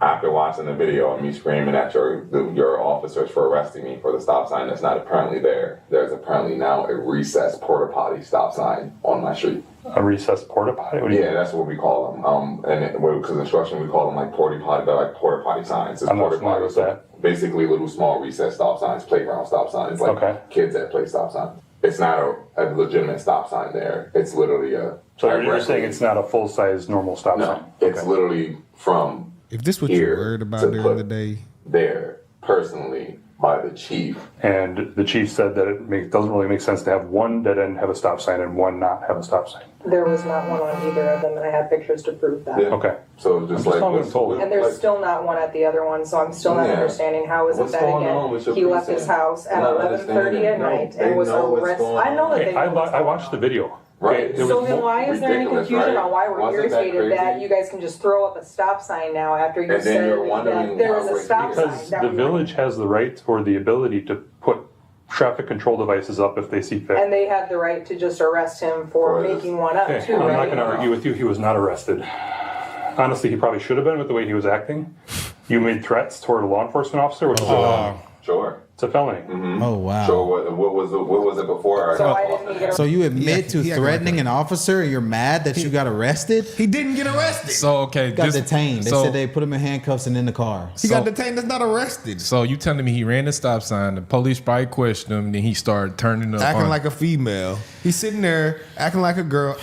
after watching the video and me screaming at your officers for arresting me for the stop sign that's not apparently there, there's apparently now a recessed porta potty stop sign on my street. A recessed porta potty? What do you mean? That's what we call them. Because instruction we call them like porta potty signs. It's I'm not porta familiar potty. with So that. basically, little small recessed stop signs, playground stop signs, like kids that play stop signs. It's not a legitimate stop sign there. It's literally a. So you're saying it's not a full size normal stop sign? It's literally from. If this what you're worried about during the day, there personally by the chief. And the chief said that it doesn't really make sense to have one dead end have a stop sign and one not have a stop sign. There was not one on either of them, and I have pictures to prove that. Yeah. Okay. So just And there's still not one at the other one, so I'm still not understanding how is it What's that going on with again your he left his precinct? house at Not 11:30 at night they and was know what's arrested. going I know that on. they know. I watched the video. Right. So then why is there any ridiculous, confusion right? on why we're Wasn't that irritated that crazy? you guys can just throw up a stop sign now after you And then said you're wondering that there why was a we're- stop sign? Because that the we- village has the right or the ability to put traffic control devices up if they see fit. And they have the right to just arrest him for making one up Okay, too, I'm not right? going to argue with you. He was not arrested. Honestly, he probably should have been with the way he was acting. You made threats toward a law enforcement officer, which is Sure. it's a felony. Oh wow. So what was it before? So you admit to he acted threatening an officer and you're mad that you got arrested? he didn't get arrested. So okay, He got detained. They said they put him in handcuffs and in the car. He got detained. That's not arrested. So you telling me he ran the stop sign? The police probably questioned him. Then he started turning up, Acting on- like a female. He's sitting there acting like a girl.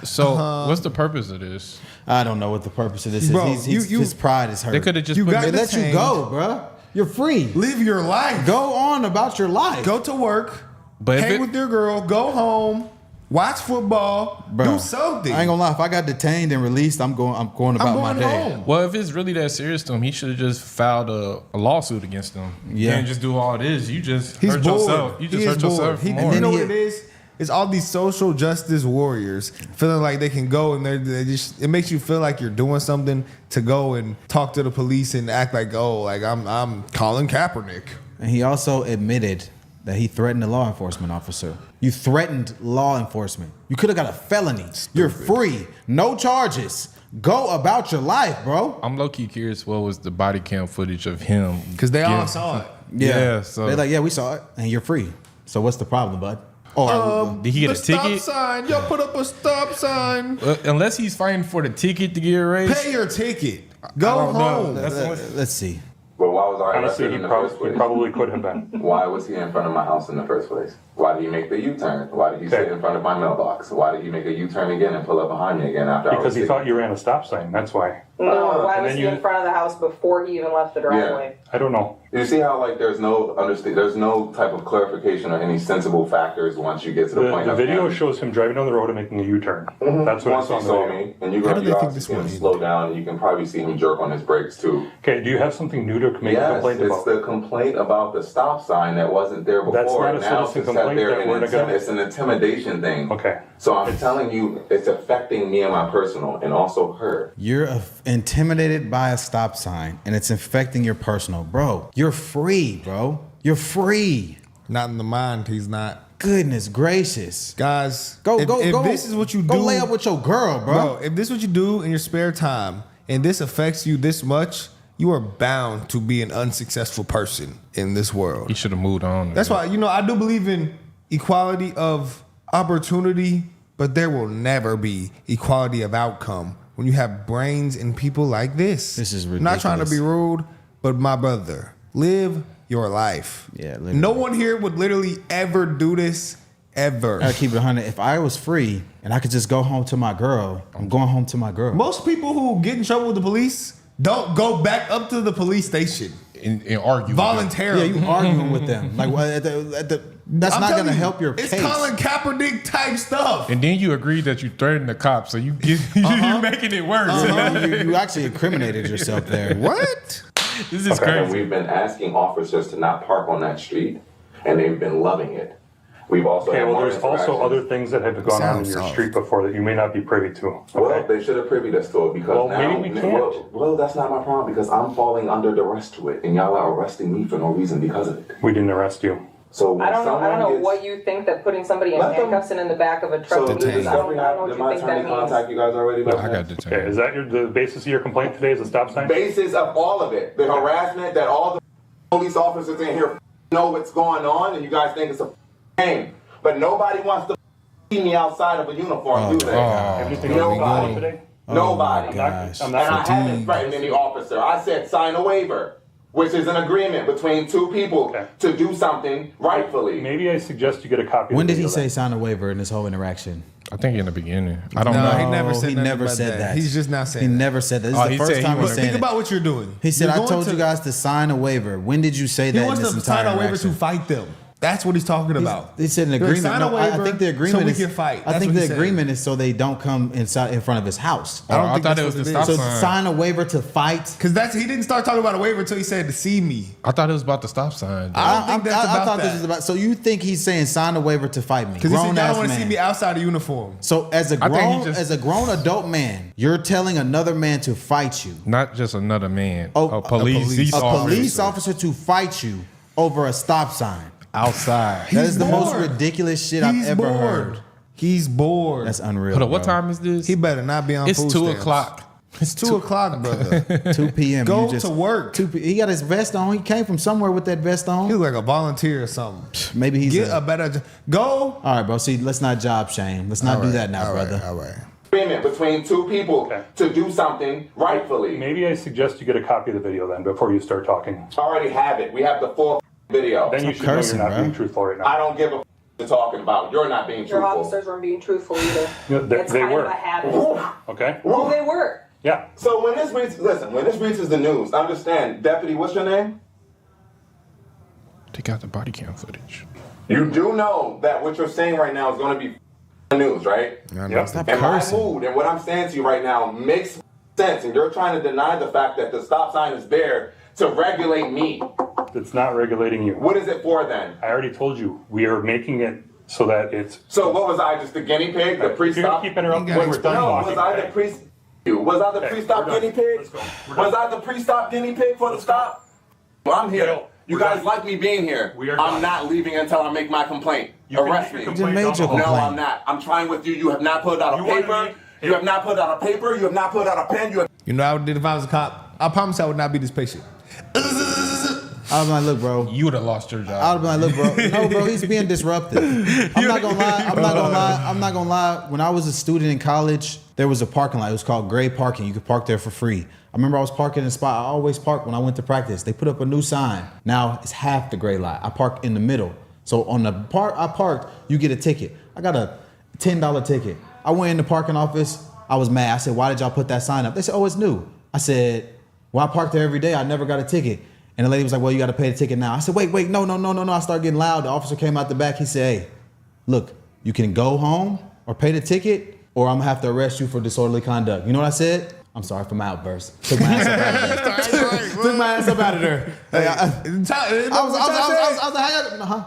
So what's the purpose of this? I don't know what the purpose of this Bro, is. His pride is hurt. They coulda just You put got They let you detained. go, bruh. You're free. Live your life. Go on about your life. Go to work. But if hang it- with your girl. Go home. Watch football. Bruh, Do something. I ain't gonna lie. If I got detained and released, I'm going about my going day. home. Well, if it's really that serious to him, he should have just filed a lawsuit against them. Yeah. Can't just do all this. You just He's hurt bored. yourself. You just He is hurt yourself bored. more. You know what it is? It's all these social justice warriors feeling like they can go and they just it makes you feel like you're doing something to go and talk to the police and act like I'm Colin Kaepernick. And he also admitted that he threatened a law enforcement officer. You threatened law enforcement. You could have got a felony. You're free. No charges. Go about your life, bro. I'm low key curious what was the body cam footage of him Because they all getting- saw it. Yeah, so They're like, yeah, we saw it, and you're free. So what's the problem, bud? did he get a Stop ticket? sign. Y'all put up a stop sign. Unless he's fighting for the ticket to get erased. Pay your ticket. Go don't know. home. Let's see. But why was I Honestly, arrested he in the first place? probably could have been. Why was he in front of my house in the first place? Why did he make the U-turn? Why did he sit in front of my mailbox? Why did he make a U-turn again and pull up behind me again after I was Because he sitting? thought you ran a stop sign. That's why. No, why and was then he you- in front of the house before he even left the driveway? I don't know. You see how like there's no type of clarification or any sensible factors once you get to the point The of video him. shows him driving down the road and making a U-turn. That's what Once I saw he in the saw video. me, and you How go do you they think also this see him went? slow down, and you can probably see him jerk on his brakes too. Okay, do you have something new to make a Yes, complaint it's about? the complaint about the stop sign that wasn't there before. That's not a now citizen it's sat complaint there that and we're not gonna- it's an intimidation thing. Okay. So I'm telling you, it's affecting me and my personal, and also her. You're intimidated by a stop sign, and it's infecting your personal, bro. You're free, bro. You're free. Not in the mind, he's not. Goodness gracious. Guys, Go. if this is what you do. Go lay up with your girl, bro. If this is what you do in your spare time and this affects you this much, you are bound to be an unsuccessful person in this world. He should have moved on. That's why, I do believe in equality of opportunity, but there will never be equality of outcome when you have brains and people like this. This is I'm ridiculous. not trying to be rude, but my brother, live your life. Yeah, no one here would literally ever do this, ever. I keep it 100. If I was free and I could just go home to my girl, I'm going home to my girl. Most people who get in trouble with the police don't go back up to the police station and argue voluntarily. Yeah, you arguing with them. Like that's not going to help your it's case. It's Colin Kaepernick type stuff. And then you agreed that you threatened the cops, so you making it worse. You actually incriminated yourself there. What? This is crazy. And we've been asking officers to not park on that street, and they've been loving it. We've also Okay, had well, more there's also interactions. other things that have gone on in your street before that you may not be privy to. Okay? Well, they should have privy us to it because Well, now, maybe we can't. well, that's not my problem because I'm falling under duress to it, and y'all are arresting me for no reason because of it. We didn't arrest you. So when I don't someone know gets, what you think that putting somebody in Let them- handcuffs and in the back of a truck So means. did I don't know what did you my think attorney that means. contact you guys already about I got that? detained. Okay, is that the basis of your complaint today? Is a stop sign? Basis of all of it, the harassment that all the police officers in here know what's going on, and you guys think it's a game, but nobody wants to see me outside of a uniform, do they? Everything else we Nobody. going today? Nobody. I'm not And I haven't threatened any officer. I said sign a waiver, which is an agreement between two people to do something rightfully. Maybe I suggest you get a copy When of the did he video say then. sign a waiver in this whole interaction? I think in the beginning. I don't No, know. he never said He nothing never about said that. He's just not saying He that. never said that. This Oh, is he the first said he time was- he's saying Think it. about what you're doing. He said, You're I going told to- you guys to sign a waiver. When did you say He that in wants this to entire sign a waiver interaction? to fight them. That's what he's talking about. He said an Like, agreement. sign a No, I waiver think the agreement so we is can fight. I That's think what the he said. agreement is so they don't come inside in front of his house. I don't I think thought that's it was what the it stop is. So sign. sign a waiver to fight. Because he didn't start talking about a waiver until he said to see me. I thought it was about the stop sign. I don't think that's I about thought that. this was about. So you think he's saying sign a waiver to fight me? Because he said, Grown y'all ass don't want to see man. me outside of uniform. So as a I think he grown just- adult man, you're telling another man to fight you. Not just another man. Oh, a police A officer. police officer to fight you over a stop sign. outside. That is the most bored. ridiculous shit I've ever heard. He's bored. That's unreal. Hold on, what bro. time is this? He better not be on It's food 2 stamps. o'clock. It's 2 o'clock, brother. 2 p.m. Go You just- to work. 2 p- He got his vest on. He came from somewhere with that vest on. He look like a volunteer or something. Maybe he's Get a better go. All right, bro. See, let's not job shame. Let's not do that now, brother. All right. Agreement between two people to do something rightfully. Maybe I suggest you get a copy of the video then before you start talking. I already have it. We have the full video. Then you should know you're not being truthful right now. I don't give a you're talking about. You're not being Your truthful. officers weren't being truthful either. Yeah, It's they kind were. of a habit. Okay? Well, they were. Yeah. So when this reaches the news, understand, Deputy, what's your name? They got the body cam footage. You do know that what you're saying right now is going to be news, right? Yep. Stop And my cursing. mood and what I'm saying to you right now makes sense, and you're trying to deny the fact that the stop sign is there to regulate me. It's not regulating you. What is it for then? I already told you. We are making it so that it's... So what was I, just the guinea pig, the If pre-stop? you're going to keep interrupting when we're done No, talking... was I the Was I the Okay, pre-stop we're done. guinea pig? Let's go. We're Was done. I the pre-stop guinea pig for the stop? Well, I'm here. No, You we're guys done. like me being here. We are I'm done. not leaving until I make my complaint. You can Arrest make me. your You just made your No, complaint. I'm not. I'm trying with you. You have not put out a You wanted paper. me- You have not put out a paper. You have not put out a pen. You have You know what I would do if I was a cop? I promise I would not be this patient. I was like, look, bro. You would have lost your I job. would have been like, look, bro. No, bro, he's being disruptive. I'm not gonna lie. When I was a student in college, there was a parking lot. It was called gray parking. You could park there for free. I remember I was parking in a spot I always park when I went to practice. They put up a new sign. Now it's half the gray lot. I park in the middle. So on the part I parked, you get a ticket. I got a $10 ticket. I went in the parking office. I was mad. I said, why did y'all put that sign up? They said, oh, it's new. I said, well, I park there every day. I never got a ticket. And the lady was like, well, you got to pay the ticket now. I said, wait, no. I started getting loud. The officer came out the back. He said, hey, look, you can go home or pay the ticket, or I'm going to have to arrest you for disorderly conduct. You know what I said? I'm sorry for my outburst. Took my ass up out of Took my ass up out of there.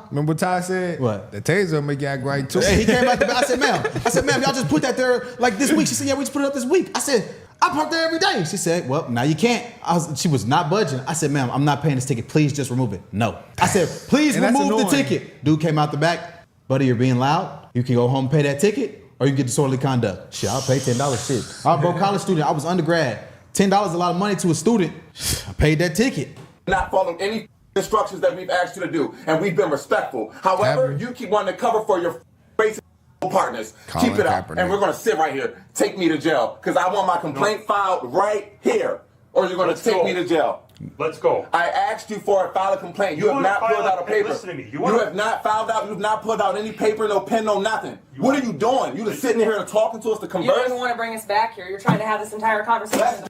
Remember what Ty said? What? The taser will make you act right too. Hey, he came out the back. I said, ma'am, y'all just put that there like this week. She said, yeah, we just put it up this week. I said, I park there every day. She said, well, now you can't. She was not budging. I said, ma'am, I'm not paying this ticket. Please just remove it. No. I said, please remove the ticket. Dude came out the back. Buddy, you're being loud. You can go home and pay that ticket, or you get disorderly conduct. Shit, I'll pay $10. Shit. I was a broke college student. I was undergrad. $10 is a lot of money to a student. I paid that ticket. Not following any instructions that we've asked you to do, and we've been respectful. However, you keep wanting to cover for your basic partners. Keep it up, and we're gonna sit right here. Take me to jail, because I want my complaint filed right here, or you're gonna take me to jail. Let's go. I asked you for a file a complaint. You have not filled out a paper. Listen to me. You have not filed out. You've not pulled out any paper, no pen, no nothing. What are you doing? You just sitting here and talking to us to You converse? don't even want to bring us back here. You're trying to have this entire conversation.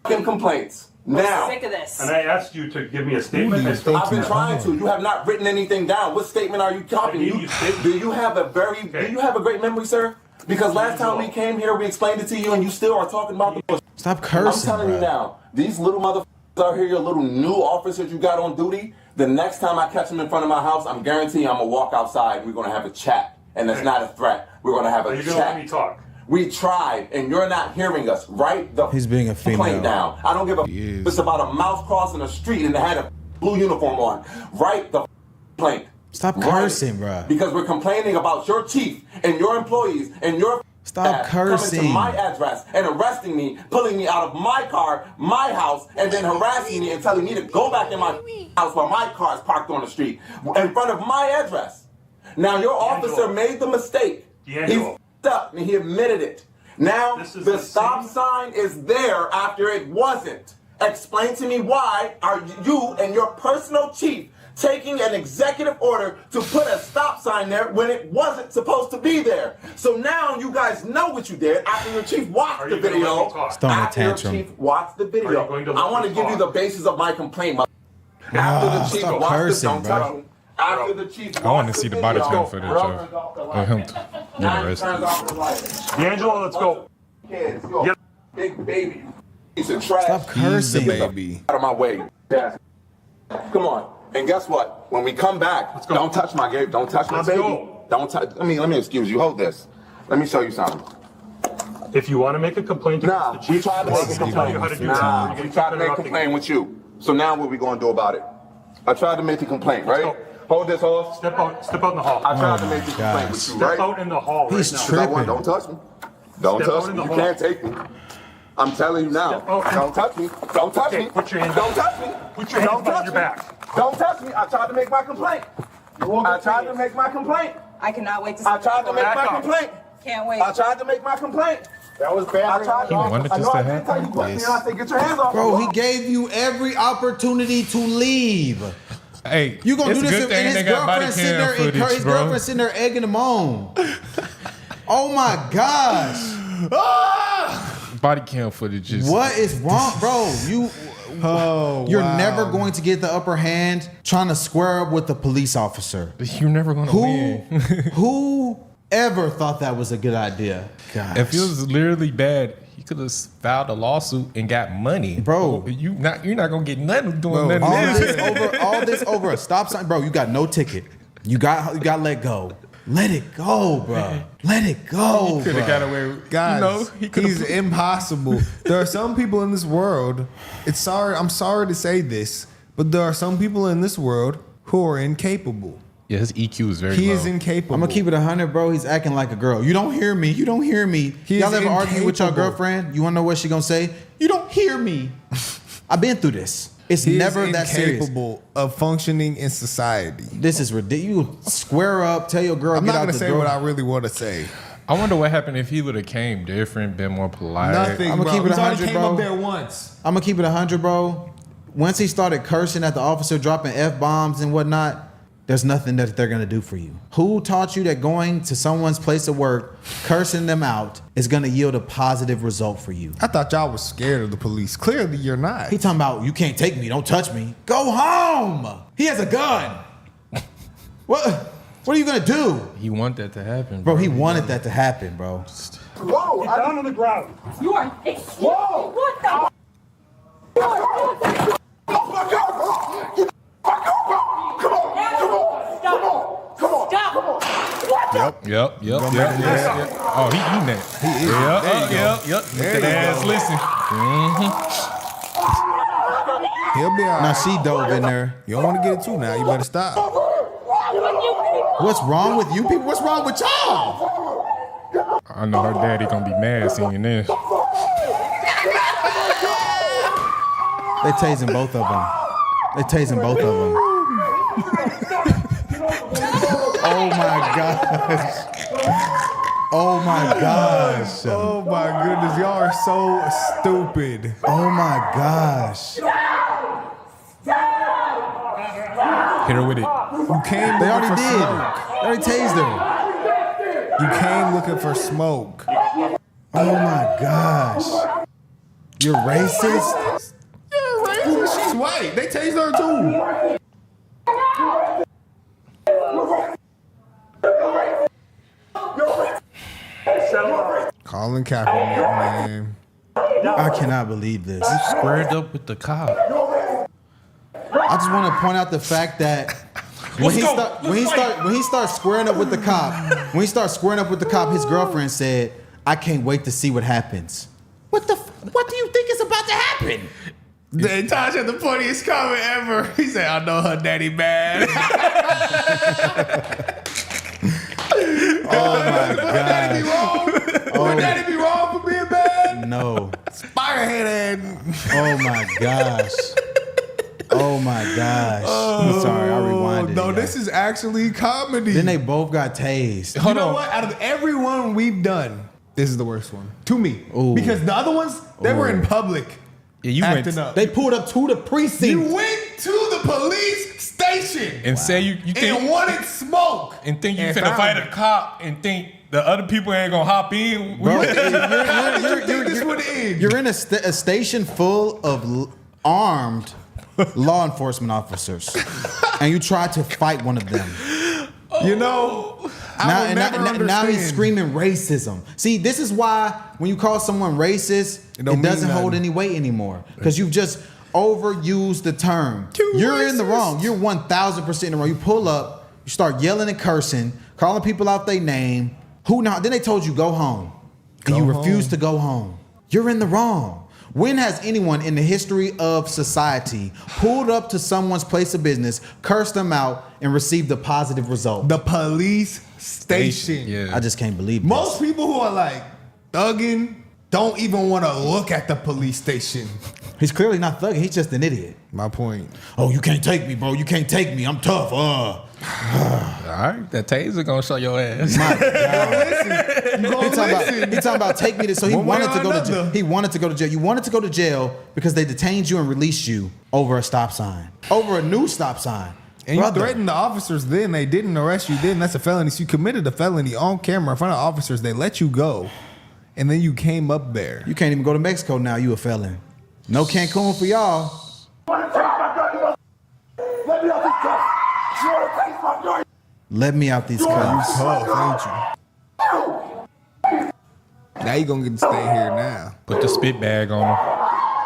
Complaints. We're Now. sick of this. And I asked you to give me a statement. I've been trying to. You have not written anything down. What statement are you copying? Do you have a great memory, sir? Because last time we came here, we explained it to you, and you still are talking about the. Stop cursing. I'm telling you now, these little motherfuckers out here, your little new officers you got on duty. The next time I catch them in front of my house, I'm guaranteeing I'm gonna walk outside. And we're gonna have a chat, and that's not a threat. We're gonna have a Are you chat. gonna let me talk? We tried, and you're not hearing us. Write the He's being a female. complaint down. I don't give a it's about a mouse crossing the street and they had a blue uniform on. Write the complaint. Stop Write it. cursing, bro. Because we're complaining about your chief and your employees and your Stop cursing. coming to my address and arresting me, pulling me out of my car, my house, and then harassing me and telling me to go back in my house while my car is parked on the street in front of my address. Now your officer made the mistake. He's up and he admitted it. Now the stop sign is there after it wasn't. Explain to me why are you and your personal chief taking an executive order to put a stop sign there when it wasn't supposed to be there. So now you guys know what you did after your chief watched the video. After your chief watched the video. I want to give you the basis of my complaint. After the chief stop watched cursing, it, don't touch me. After the chief I want to watched see the the body video, cam footage of him getting arrested. D'Angelo, let's go. Kids, you're a big baby. Piece of trash. Stop cursing. Get the f- out of my way. Yeah. Come on. And guess what? When we come back, don't touch my baby. Don't touch my baby. Don't touch. Let me excuse you. Hold this. Let me show you something. If you want to make a complaint, Nah, we tried to make a complaint. Nah, we tried to make a complaint with you. So now what we gonna do about it? I tried to make the complaint, right? Hold this off. Step out in the hall. I tried to make the complaint with you, right? Step out in the hall. He's right now. tripping. Don't touch me. Don't Step out touch in me. the You hall. can't take me. I'm telling you now. Don't touch me. Don't touch me. Put your hands Don't touch me. Put your hands Don't behind touch your me. back. Don't touch me. I tried to make my complaint. I tried to make my complaint. I cannot wait to see I tried to make Back my up. complaint. Can't wait. I tried to make my complaint. That was bad. I tried He wanted I this know to I did tell you happen? question. I said, get your hands off. Bro, he gave you every opportunity to leave. Hey, You gonna it's do a this good and thing his they got body girlfriend sitting there, cam footage, his bro. girlfriend sitting there egging him on. Oh my gosh. Body cam footage is What is wrong, bro? You're never going to get the upper hand trying to square up with the police officer. You're never gonna win. Who ever thought that was a good idea? Gosh. If it was literally bad, he could have filed a lawsuit and got money, bro. You're not gonna get nothing doing Bro, nothing. all this over a stop sign, bro. You got no ticket. You got let go. Let it go, bro. Let it go. He could have got away with, Guys, he's impossible. There are some people in this world. I'm sorry to say this, but there are some people in this world who are incapable. Yeah, his EQ is very He low. is incapable. I'm gonna keep it 100, bro. He's acting like a girl. You don't hear me. You don't hear me. He Y'all is ever argue with your incapable. girlfriend? You wanna know what she gonna say? You don't hear me. I've been through this. It's He never is that serious. incapable of functioning in society. This is ridiculous. You square up. Tell your girl. I'm get not out gonna the say door. what I really want to say. I wonder what happened if he would have came different, been more polite. Nothing. I'ma bro. keep it He's already 100, came bro. up there once. I'm gonna keep it 100, bro. Once he started cursing at the officer, dropping F-bombs and whatnot, there's nothing that they're gonna do for you. Who taught you that going to someone's place of work, cursing them out, is gonna yield a positive result for you? I thought y'all was scared of the police. Clearly, you're not. He talking about, you can't take me, don't touch me. Go home. He has a gun. What are you gonna do? He wanted that to happen, Bro, he wanted that to happen, bro. Whoa! Get down on the ground. You are. Whoa! What the? Yep. Oh, he eating that. He is. Yep. Look at ass. Listen. He'll be all right. Now she dove in there. You don't want to get it too now. You better stop. What's wrong with you people? What's wrong with y'all? I know her daddy gonna be mad seeing this. They tasing both of them. Oh my gosh. Oh my gosh. Oh my goodness. Y'all are so stupid. Oh my gosh. Hit her with it. You came They looking already for did. smoke. They already tased her. You came looking for smoke. Oh my gosh. You're racist? You're racist. She's white. They tased her too. Colin Kaepernick, man. I cannot believe this. You squared up with the cop. I just want to point out the fact that when he starts squaring up with the cop, his girlfriend said, "I can't wait to see what happens." What do you think is about to happen? Then Taj had the funniest comment ever. He said, "I know her daddy bad." Oh my Would daddy be wrong? Would daddy be wrong for being bad? No. Spirehead. Oh my gosh. Oh my gosh. I'm sorry, I rewinded. No, this is actually comedy. Then they both got tased. You know what? Out of every one we've done, this is the worst one. To me. Ooh. Because the other ones, they were in public. Yeah, you acting went. up. They pulled up to the precinct. You went to the police station And say you think and wanted smoke. and think you And finna found fight it. a cop and think the other people ain't gonna hop in. Bro, You're in a station full of armed law enforcement officers, and you tried to fight one of them. You know, now he's screaming racism. See, this is why when you call someone racist, it doesn't hold any weight anymore because you've just overused the term. You're in the wrong. You're 1,000% in the wrong. You pull up, you start yelling and cursing, calling people out their name. Who now? Then they told you go home, and you refuse to go home. You're in the wrong. When has anyone in the history of society pulled up to someone's place of business, cursed them out, and received a positive result? The police station. Yeah. I just can't believe this. Most people who are like thugging don't even want to look at the police station. He's clearly not thugging. He's just an idiot. My point. Oh, you can't take me, bro. You can't take me. I'm tough. All right, that taser gonna show your ass. My God. Listen. He talking about take me to. So he One way wanted to or go to another. jail. He wanted to go to jail. You wanted to go to jail because they detained you and released you over a stop sign, over a new stop sign. And you threatened the officers then. They didn't arrest you then. That's a felony. So you committed a felony on camera in front of officers. They let you go. And then you came up there. You can't even go to Mexico now. You a felon. No Cancun for y'all. Let me out these cuffs. Tough, ain't you? Now you gonna get to stay here now. Put the spit bag on him.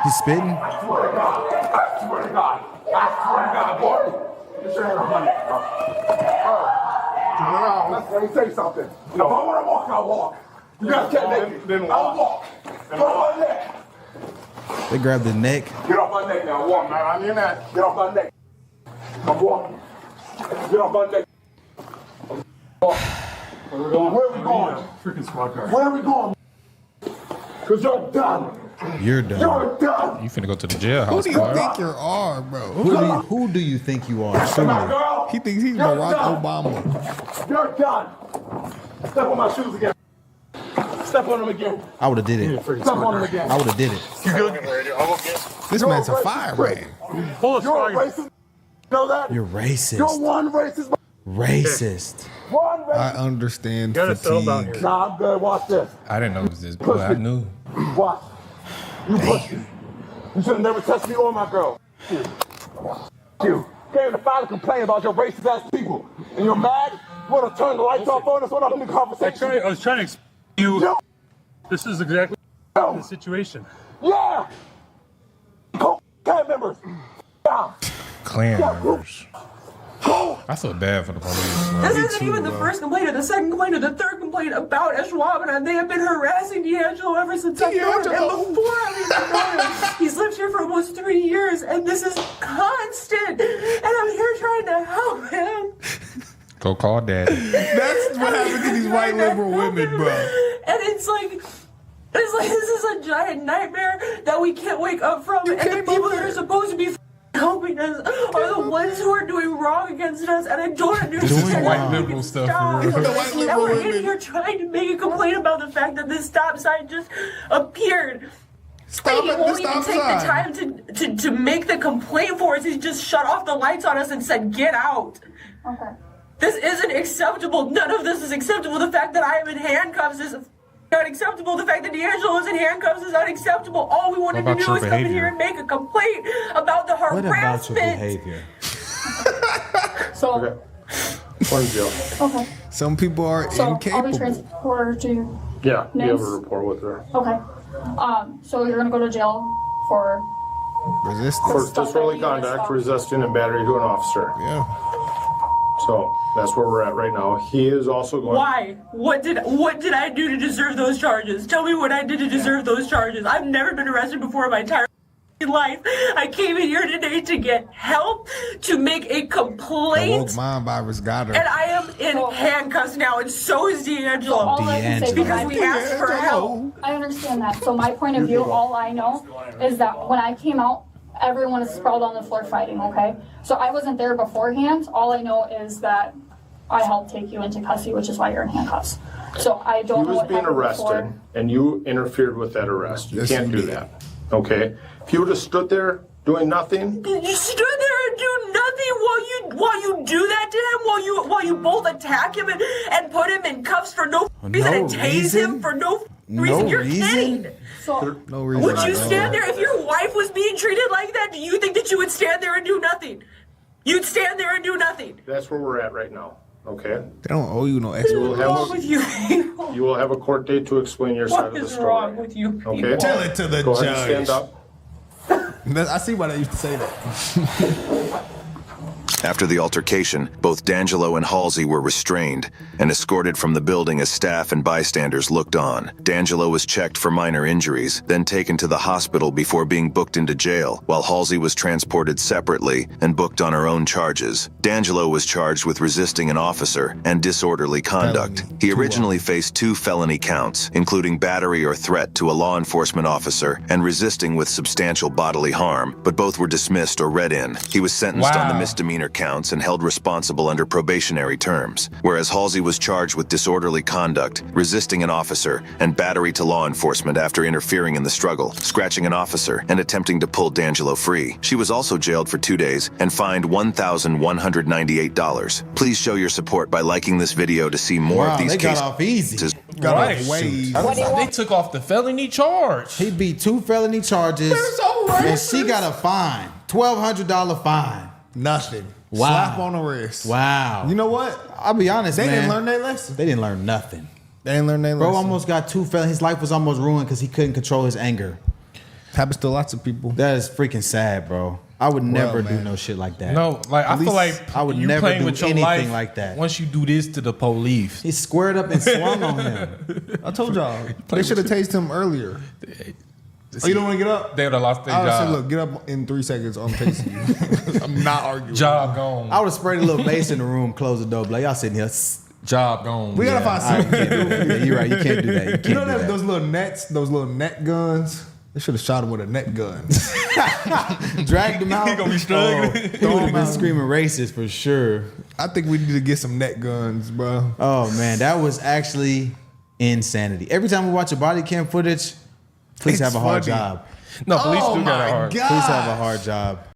He's spitting. I swear to God. I swear to God, boy. Get your hand on me. Turn around. Let me say something. If I want to walk, I'll walk. You guys can't make it. I'll walk. Get off my neck. They grabbed the neck. Get off my neck now. Walk, man. I'm your man. Get off my neck. I'm walking. Get off my neck. Where are we going? Where are we going? Freaking squad car. Where are we going? Because you're done. You're done. You're done. You finna go to the Who jailhouse, do you boy. think you are, bro? Who do you think you are? Truly. Girl, He thinks he's you're Barack done. Obama. You're done. Step on my shoes again. Step on them again. I would have did it. Step on them again. I would have did it. You good? This man's a fireman. You're a racist. You know that? You're racist. You're one racist. Racist. One racist. I understand gotta settle down fatigue. here. Nah, I'm good. Watch this. I didn't know it was this boy. I knew. Watch. You pussy. You should have never touched me or my girl. You came to file a complaint about your racist ass people. And you're mad? You want to turn the lights off on us? What the conversation? I was trying to explain to you. This is exactly the situation. Yeah. Clan members. Yeah. Clan members. Go. All I feel bad for the police. Bro. This isn't even the first complaint or the second complaint or the third complaint about Schwab, and they have been harassing D'Angelo ever since I known him. And before I even known him, he's lived here for almost 3 years, and this is constant. And I'm here trying to help him. Go call daddy. That's what happens to these white liberal women, bro. And it's like this is a giant nightmare that we can't wake up from. And the people that are supposed to be helping us are the ones who are doing wrong against us. And I don't understand. Doing white liberal stuff. And we're in here trying to make a complaint about the fact that this stop sign just appeared. Stop he at won't the even stop take sign. the time to make the complaint for us. He just shut off the lights on us and said, "Get out." Okay. This isn't acceptable. None of this is acceptable. The fact that I am in handcuffs is unacceptable. The fact that D'Angelo is in handcuffs is unacceptable. All we wanted to do is come in here and make a complaint about the What harassment. about your behavior? So, One jail. okay. Some people are So I'll incapable. be transported to. Yeah, you have Nice. a report with her. Okay. So you're gonna go to jail for. Resistance. For disorderly conduct, resisting, and battery to an officer. Yeah. So that's where we're at right now. He is also going. Why? What did I do to deserve those charges? Tell me what I did to deserve those charges. I've never been arrested before in my entire life. I came in here today to get help, to make a The complaint. woke mind virus got her. And I am in handcuffs now, and so is D'Angelo. All I can say Because we asked for help. I understand that. So my point of view, all I know is that when I came out, everyone is sprawled on the floor fighting, okay? So I wasn't there beforehand. All I know is that I helped take you into custody, which is why you're in handcuffs. So I don't He know was what being happened arrested, before. and you interfered with that arrest. You Yes, can't you do did. that. Okay? If you would have stood there doing nothing, You stood there and do nothing while you do that to him, while you both attack him and put him in cuffs for no reason and tase him for no reason. You're kidding. So No reason. Would you at all. stand there if your wife was being treated like that? Do you think that you would stand there and do nothing? You'd stand there and do nothing. that's where we're at right now. Okay? They don't owe you no You extra. will What's wrong have with you? you will have a court date to explain your side What of the is story. wrong with you? Okay? Tell it to the Go ahead and judge. stand up. I see why they used to say that. After the altercation, both D'Angelo and Halsey were restrained and escorted from the building as staff and bystanders looked on. D'Angelo was checked for minor injuries, then taken to the hospital before being booked into jail, while Halsey was transported separately and booked on her own charges. D'Angelo was charged with resisting an officer and disorderly conduct. He originally faced 2 felony counts, including battery or threat to a law enforcement officer and resisting with substantial bodily harm, but both were dismissed or read in. He was sentenced on the misdemeanor counts and held responsible under probationary terms, whereas Halsey was charged with disorderly conduct, resisting an officer, and battery to law enforcement after interfering in the struggle, scratching an officer, and attempting to pull D'Angelo free. She was also jailed for 2 days and fined $1,198. Please show your support by liking this video to see more of these they cases. got off easy. Got Right. off way. They took off the felony charge. He beat 2 felony charges, and she got a fine, $1,200 fine. Nothing. Wow. Slap on the wrist. Wow. You know what? I'll be honest, They man. didn't learn their lesson. They didn't learn nothing. They didn't learn their Bro lesson. almost got 2 felonies. His life was almost ruined because he couldn't control his anger. Happens to lots of people. That is freaking sad, bro. I would never do man. no shit like that. No, like I At feel least like I would you never playing do with your anything life like that. Once you do this to the police, He squared up and swung on him. I told y'all. They should have tased him earlier. Oh, you don't want to get up? they would have lost their I job. said, look, get up in 3 seconds. I'm tasting you. I'm not arguing. Job gone. I would have sprayed a little mace in the room, closed the door, like y'all sitting here. Job gone. We gotta find something. Yeah, you're right. You can't do that. You can't You know do that. those little nets, those little net guns? They should have shot him with a net gun. Dragged him out. He gonna be struggling. He would have been screaming racist for sure. I think we need to get some net guns, bro. Oh man, that was actually insanity. Every time we watch a body cam footage, police It's have a hard funny. job. No, police Oh do got my a hard. God. Police have a hard job.